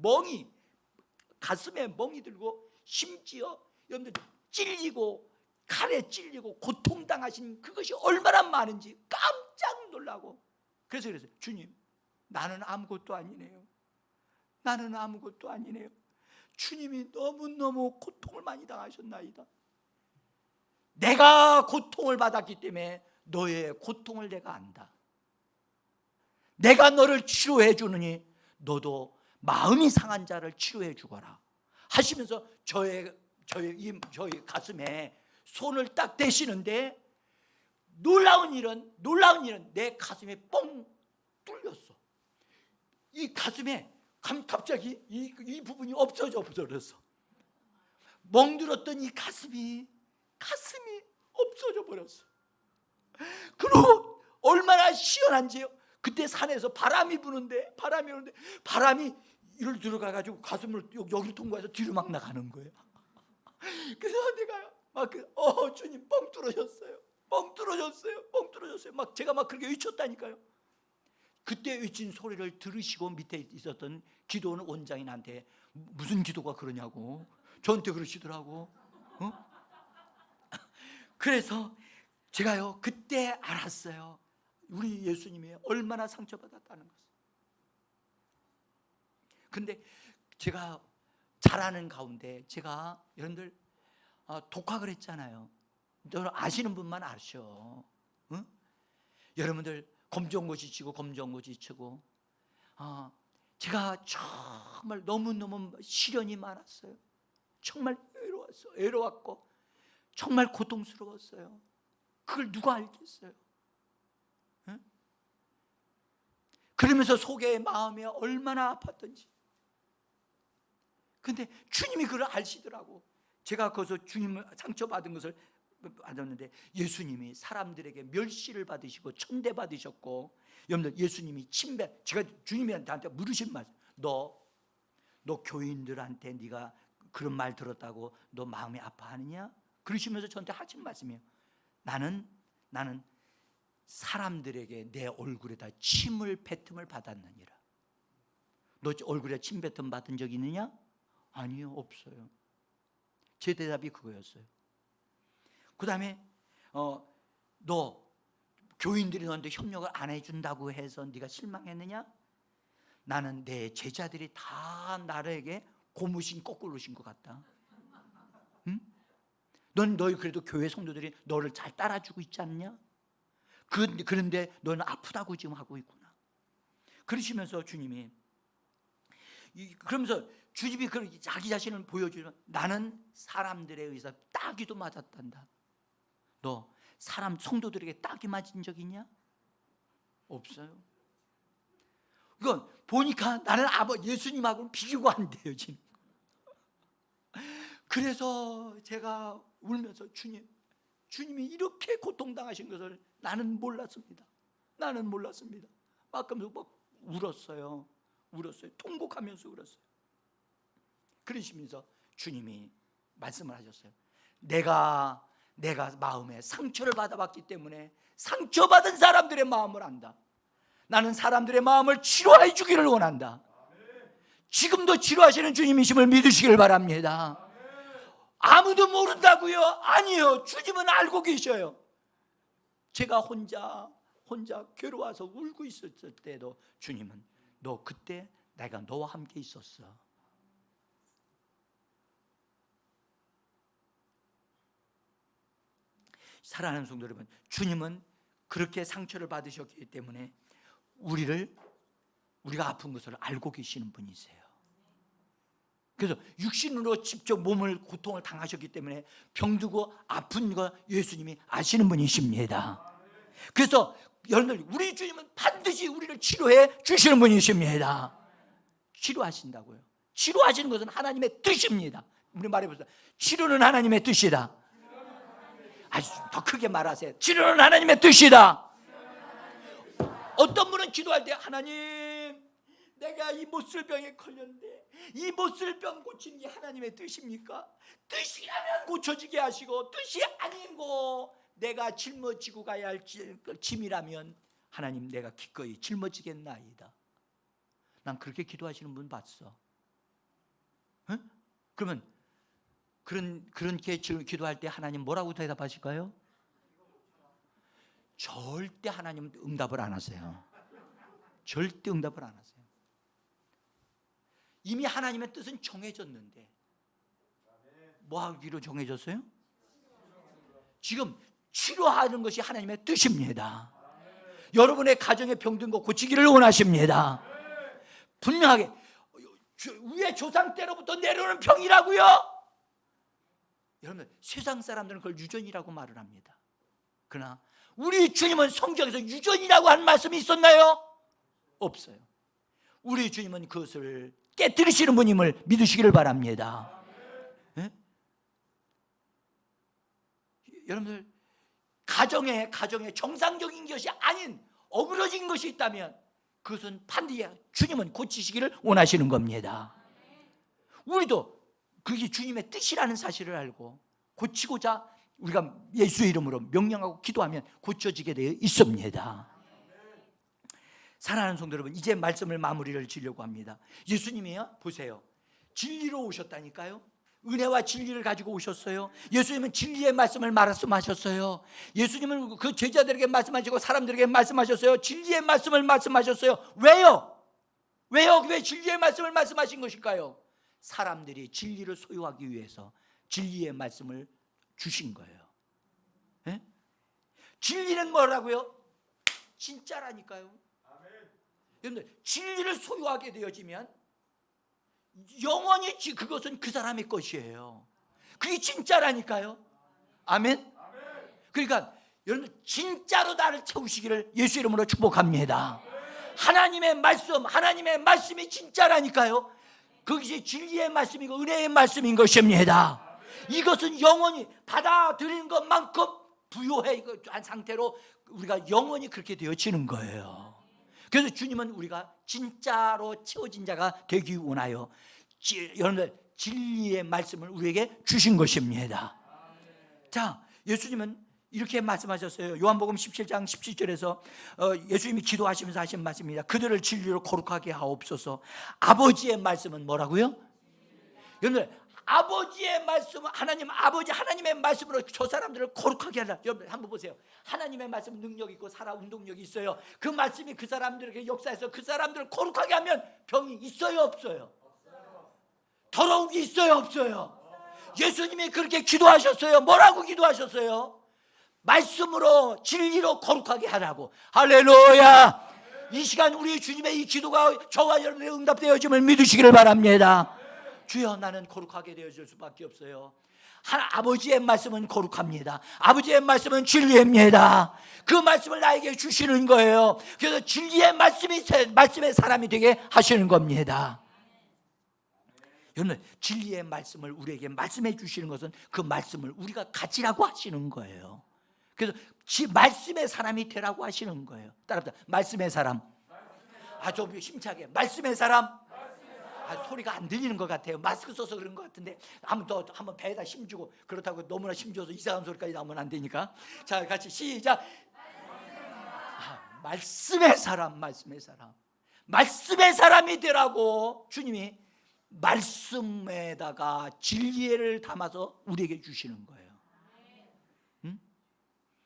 가슴에 멍이 들고, 심지어 여러분들 찔리고 칼에 찔리고 고통당하신 그것이 얼마나 많은지 깜짝 놀라고, 그래서 주님, 나는 아무것도 아니네요. 주님이 너무너무 고통을 많이 당하셨나이다. 내가 고통을 받았기 때문에 너의 고통을 내가 안다. 내가 너를 치료해 주느니 너도 마음이 상한 자를 치료해 주거라 하시면서 저희 가슴에 손을 딱 대시는데, 놀라운 일은 내 가슴에 뻥 뚫렸어. 이 가슴에 갑자기 이 부분이 없어져 버렸어. 멍들었던 이 가슴이 없어져 버렸어. 그리고 얼마나 시원한지요. 그때 산에서 바람이 부는데 바람이 이를 들어가가지고 가슴을 여기를 통과해서 뒤로 막 나가는 거예요. 그래서 내가 막 주님, 뻥 뚫어졌어요. 막 제가 막 그렇게 외쳤다니까요. 그때 외친 소리를 들으시고 밑에 있었던 기도원 원장님한테 무슨 기도가 그러냐고 저한테 그러시더라고. 그래서 제가요 그때 알았어요. 우리 예수님이 얼마나 상처받았다는 것을. 근데 제가 잘하는 가운데 제가 여러분들 독학을 했잖아요. 여러분 아시는 분만 아셔. 응? 여러분들 검정고 지치고 검정고 지치고, 제가 정말 너무너무 시련이 많았어요. 정말 외로웠고 정말 고통스러웠어요. 그걸 누가 알겠어요? 응? 그러면서 속에 마음이 얼마나 아팠던지. 근데 주님이 그걸 아시더라고. 제가 거기서 주님을 상처받은 것을 받았는데, 예수님이 사람들에게 멸시를 받으시고 천대 받으셨고, 여러분들 예수님이 제가 주님이 나한테 물으신 말씀, 너 교인들한테 네가 그런 말 들었다고 너 마음이 아파하느냐? 그러시면서 저한테 하신 말씀이에요. 나는 사람들에게 내 얼굴에다 침을 뱉음을 받았느니라. 너 얼굴에 침 뱉음 받은 적 있느냐? 아니요, 없어요. 제 대답이 그거였어요. 그 다음에 너 교인들이 너한테 협력을 안 해준다고 해서 네가 실망했느냐? 나는 내 제자들이 다 나에게 고무신 거꾸로 신 것 같다. 응? 너희 그래도 교회 성도들이 너를 잘 따라주고 있지 않냐? 그런데 너는 아프다고 지금 하고 있구나. 그러시면서 주님이, 그러면서 주님이 자기 자신을 보여주면, 나는 사람들에 의해서 따귀도 맞았단다. 너 성도들에게 따귀 맞은 적 있냐? 없어요. 이건 보니까 나는 예수님하고는 비교가 안 돼요 지금. 그래서 제가 울면서 주님이 이렇게 고통당하신 것을 나는 몰랐습니다. 막 울었어요. 통곡하면서 울었어요. 그러시면서 주님이 말씀을 하셨어요. 내가 마음에 상처를 받아봤기 때문에 상처받은 사람들의 마음을 안다. 나는 사람들의 마음을 치료해 주기를 원한다. 지금도 치료하시는 주님이심을 믿으시길 바랍니다. 아무도 모른다고요? 아니요, 주님은 알고 계셔요. 제가 혼자 괴로워서 울고 있었을 때도 주님은, 너 그때 내가 너와 함께 있었어. 사랑하는 성도 여러분, 주님은 그렇게 상처를 받으셨기 때문에 우리가 아픈 것을 알고 계시는 분이세요. 그래서 육신으로 직접 고통을 당하셨기 때문에 병들고 아픈 거 예수님이 아시는 분이십니다. 그래서 여러분들, 우리 주님은 반드시 우리를 치료해 주시는 분이십니다. 치료하신다고요. 치료하시는 것은 하나님의 뜻입니다. 우리 말해보세요. 치료는 하나님의 뜻이다. 아주 더 크게 말하세요. 치료는 하나님의 뜻이다. 어떤 분은 기도할 때, 하나님, 내가 이 못쓸병에 걸렸는데 이 못쓸병 고치는 게 하나님의 뜻입니까? 뜻이라면 고쳐지게 하시고, 뜻이 아니고 내가 짊어지고 가야 할 짐이라면 하나님, 내가 기꺼이 짊어지겠나이다. 난 그렇게 기도하시는 분 봤어. 응? 그러면 그렇게 기도할 때 하나님 뭐라고 대답하실까요? 절대 하나님은 응답을 안 하세요. 절대 응답을 안 하세요. 이미 하나님의 뜻은 정해졌는데 뭐 하기로 정해졌어요? 지금 치료하는 것이 하나님의 뜻입니다. 여러분의 가정에 병든 거 고치기를 원하십니다. 분명하게 위에 조상 때로부터 내려오는 병이라고요. 여러분, 세상 사람들은 그걸 유전이라고 말을 합니다. 그러나 우리 주님은 성경에서 유전이라고 한 말씀이 있었나요? 없어요. 우리 주님은 그것을 깨뜨리시는 분임을 믿으시기를 바랍니다. 네? 여러분들, 가정에 정상적인 것이 아닌 어그러진 것이 있다면 그것은 반드시 주님은 고치시기를 원하시는 겁니다. 우리도 그게 주님의 뜻이라는 사실을 알고 고치고자 우리가 예수의 이름으로 명령하고 기도하면 고쳐지게 되어 있습니다. 사랑하는 성도 여러분, 이제 말씀을 마무리를 지으려고 합니다. 예수님이요, 보세요, 진리로 오셨다니까요. 은혜와 진리를 가지고 오셨어요. 예수님은 진리의 말씀을 말씀하셨어요. 예수님은 그 제자들에게 말씀하시고 사람들에게 말씀하셨어요. 진리의 말씀을 말씀하셨어요. 왜요? 왜 진리의 말씀을 말씀하신 것일까요? 사람들이 진리를 소유하기 위해서 진리의 말씀을 주신 거예요. 네? 진리는 뭐라고요? 진짜라니까요. 여러분들, 진리를 소유하게 되어지면 영원히 그것은 그 사람의 것이에요. 그게 진짜라니까요. 아멘. 그러니까 여러분, 진짜로 나를 채우시기를 예수 이름으로 축복합니다. 하나님의 말씀이 진짜라니까요. 그것이 진리의 말씀이고 은혜의 말씀인 것입니다. 이것은 영원히 받아들이는 것만큼 부요해 한 상태로 우리가 영원히 그렇게 되어지는 거예요. 그래서 주님은 우리가 진짜로 채워진 자가 되기 원하여 여러분들 진리의 말씀을 우리에게 주신 것입니다. 자, 예수님은 이렇게 말씀하셨어요. 요한복음 17장 17절에서 예수님이 기도하시면서 하신 말씀입니다. 그들을 진리로 거룩하게 하옵소서. 아버지의 말씀은 뭐라고요? 여러분들, 아버지의 말씀은 하나님의 말씀으로 저 사람들을 거룩하게 하라. 여러분 한번 보세요. 하나님의 말씀은 능력이 있고 살아 운동력이 있어요. 그 말씀이 그 사람들에게 역사해서 그 사람들을 거룩하게 하면 병이 있어요, 없어요? 더러운 게 있어요, 없어요? 예수님이 그렇게 기도하셨어요. 뭐라고 기도하셨어요? 말씀으로 진리로 거룩하게 하라고. 할렐루야. 이 시간 우리 주님의 이 기도가 저와 여러분의 응답되어짐을 믿으시기를 바랍니다. 주여, 나는 거룩하게 되어질 수밖에 없어요. 아버지의 말씀은 거룩합니다. 아버지의 말씀은 진리입니다. 그 말씀을 나에게 주시는 거예요. 그래서 진리의 말씀의 사람이 되게 하시는 겁니다. 여러분, 진리의 말씀을 우리에게 말씀해 주시는 것은 그 말씀을 우리가 가지라고 하시는 거예요. 그래서 말씀의 사람이 되라고 하시는 거예요. 따라합니다. 말씀의 사람. 좀 힘차게. 말씀의 사람. 소리가 안 들리는 것 같아요. 마스크 써서 그런 것 같은데 한번 배에다 힘주고, 그렇다고 너무나 힘줘서 이상한 소리까지 나오면 안 되니까. 자, 같이 시작. 말씀의 사람. 말씀의 사람이 되라고 주님이 말씀에다가 진리를 담아서 우리에게 주시는 거예요.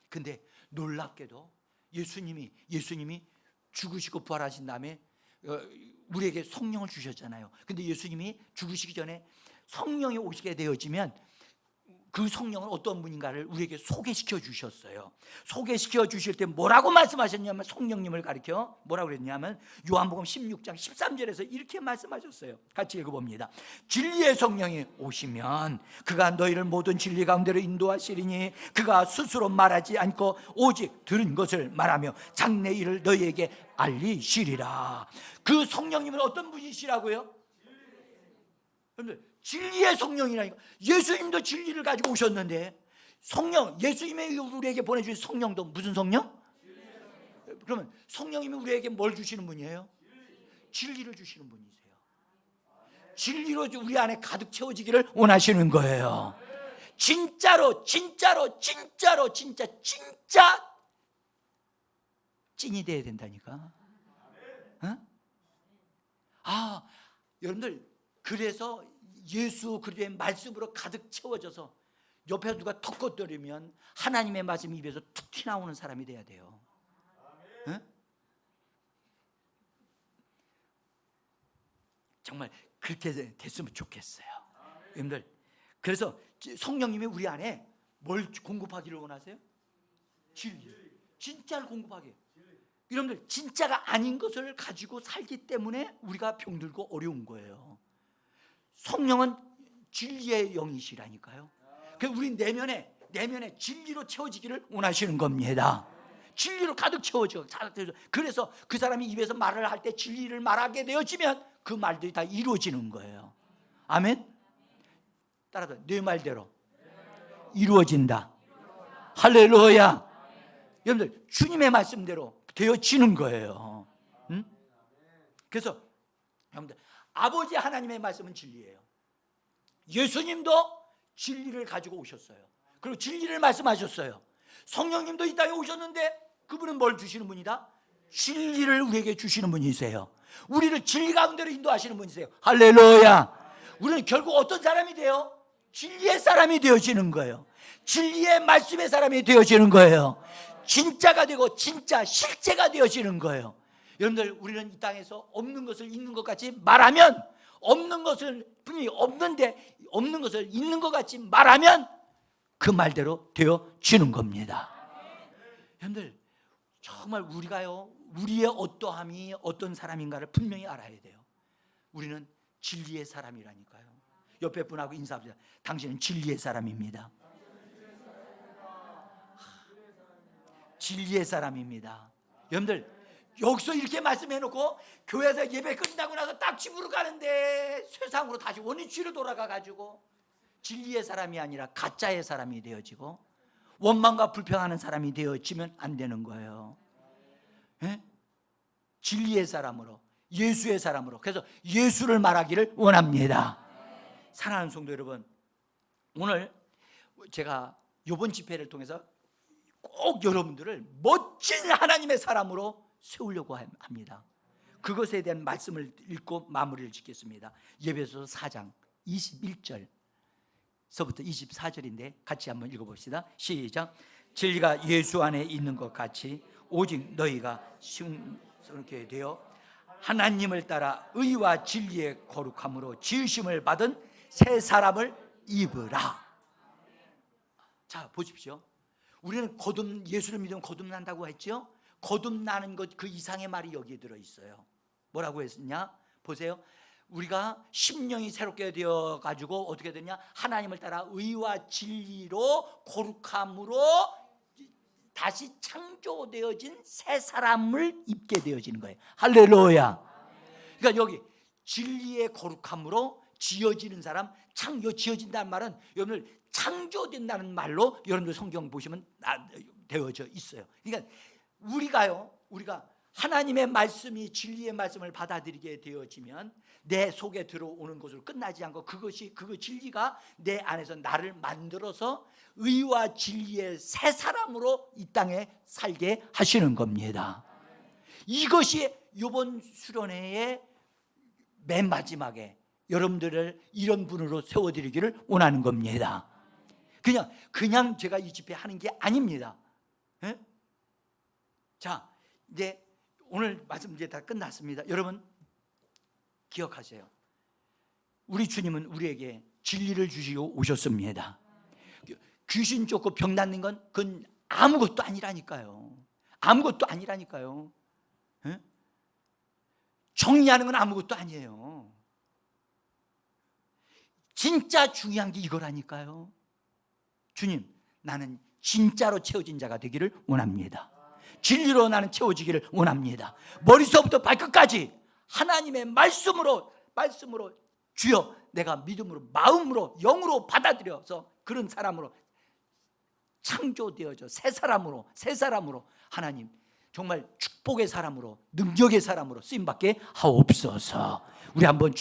근데 놀랍게도 예수님이 죽으시고 부활하신 다음에 우리에게 성령을 주셨잖아요. 근데 예수님이 죽으시기 전에 성령이 오시게 되어지면 그 성령은 어떤 분인가를 우리에게 소개시켜 주셨어요. 소개시켜 주실 때 뭐라고 말씀하셨냐면, 성령님을 가리켜 뭐라고 그랬냐면 요한복음 16장 13절에서 이렇게 말씀하셨어요. 같이 읽어봅니다. 진리의 성령이 오시면 그가 너희를 모든 진리 가운데로 인도하시리니 그가 스스로 말하지 않고 오직 들은 것을 말하며 장래 일을 너희에게 알리시리라. 그 성령님은 어떤 분이시라고요? 여러분들, 진리의 성령이라니까. 예수님도 진리를 가지고 오셨는데, 성령, 예수님이 우리에게 보내주신 성령도 무슨 성령? 그러면 성령님이 우리에게 뭘 주시는 분이에요? 진리를 주시는 분이세요. 진리로 우리 안에 가득 채워지기를 원하시는 거예요. 진짜 찐이 돼야 된다니까. 여러분들, 그래서 예수 그리스도의 말씀으로 가득 채워져서 옆에 누가 턱거들이면 하나님의 말씀이 입에서 툭 튀나오는 사람이 돼야 돼요. 정말 그렇게 됐으면 좋겠어요. 여러분들, 그래서 성령님이 우리 안에 뭘 공급하기를 원하세요? 진리. 진짜를 공급하게. 여러분들, 진짜가 아닌 것을 가지고 살기 때문에 우리가 병들고 어려운 거예요. 성령은 진리의 영이시라니까요. 그래서 우리 내면에 진리로 채워지기를 원하시는 겁니다. 진리로 가득 채워져. 그래서 그 사람이 입에서 말을 할 때 진리를 말하게 되어지면 그 말들이 다 이루어지는 거예요. 아멘. 따라서 내 말대로 이루어진다. 할렐루야. 여러분들, 주님의 말씀대로 되어지는 거예요. 그래서 여러분들, 아버지 하나님의 말씀은 진리예요. 예수님도 진리를 가지고 오셨어요. 그리고 진리를 말씀하셨어요. 성령님도 이 땅에 오셨는데 그분은 뭘 주시는 분이다? 진리를 우리에게 주시는 분이세요. 우리를 진리 가운데로 인도하시는 분이세요. 할렐루야. 우리는 결국 어떤 사람이 돼요? 진리의 사람이 되어지는 거예요. 진리의 말씀의 사람이 되어지는 거예요. 진짜가 되고 진짜 실제가 되어지는 거예요. 여러분들, 우리는 이 땅에서 없는 것을 있는 것 같이 말하면, 없는 것을 분명히 없는데 없는 것을 있는 것 같이 말하면 그 말대로 되어지는 겁니다. 여러분들, 정말 우리가요, 우리의 어떠함이 어떤 사람인가를 분명히 알아야 돼요. 우리는 진리의 사람이라니까요. 옆에 분하고 인사합시다. 당신은 진리의 사람입니다. 진리의 사람입니다. 여러분들, 여기서 이렇게 말씀해놓고 교회에서 예배 끝나고 나서 딱 집으로 가는데 세상으로 다시 원위치로 돌아가가지고 진리의 사람이 아니라 가짜의 사람이 되어지고 원망과 불평하는 사람이 되어지면 안 되는 거예요. 예? 진리의 사람으로, 예수의 사람으로, 그래서 예수를 말하기를 원합니다. 사랑하는 성도 여러분, 오늘 제가 이번 집회를 통해서 꼭 여러분들을 멋진 하나님의 사람으로 세우려고 합니다. 그것에 대한 말씀을 읽고 마무리를 짓겠습니다. 예배소 4장 21절서부터 24절인데 같이 한번 읽어봅시다. 시작. 진리가 예수 안에 있는 것 같이 오직 너희가 시험스럽게 되어 하나님을 따라 의와 진리의 거룩함으로 지으심을 받은 새 사람을 입으라. 자, 보십시오. 우리는 예수를 믿으면 거듭난다고 했죠. 거듭나는 것 그 이상의 말이 여기에 들어있어요. 뭐라고 했냐? 보세요. 우리가 심령이 새롭게 되어가지고 어떻게 되냐? 하나님을 따라 의와 진리로 거룩함으로 다시 창조되어진 새 사람을 입게 되어지는 거예요. 할렐루야. 그러니까 여기 진리의 거룩함으로 지어지는 사람, 지어진다는 말은 여러분들 창조된다는 말로 여러분들 성경 보시면 되어져 있어요. 그러니까 우리가 하나님의 말씀이 진리의 말씀을 받아들이게 되어지면 내 속에 들어오는 것으로 끝나지 않고 그 진리가 내 안에서 나를 만들어서 의와 진리의 새 사람으로 이 땅에 살게 하시는 겁니다. 이것이 이번 수련회의 맨 마지막에 여러분들을 이런 분으로 세워드리기를 원하는 겁니다. 그냥 제가 이 집회 하는 게 아닙니다. 에? 자, 이제 오늘 말씀 이제 다 끝났습니다. 여러분 기억하세요. 우리 주님은 우리에게 진리를 주시고 오셨습니다. 귀신 쫓고 병 낫는 건 그건 아무것도 아니라니까요. 아무것도 아니라니까요. 에? 정리하는 건 아무것도 아니에요. 진짜 중요한 게 이거라니까요. 주님, 나는 진짜로 채워진 자가 되기를 원합니다. 진리로 나는 채워지기를 원합니다. 머리서부터 발끝까지 하나님의 말씀으로 주여 내가 믿음으로 마음으로 영으로 받아들여서 그런 사람으로 창조되어져 새 사람으로 하나님 정말 축복의 사람으로 능력의 사람으로 쓰임받게 하옵소서. 우리 한번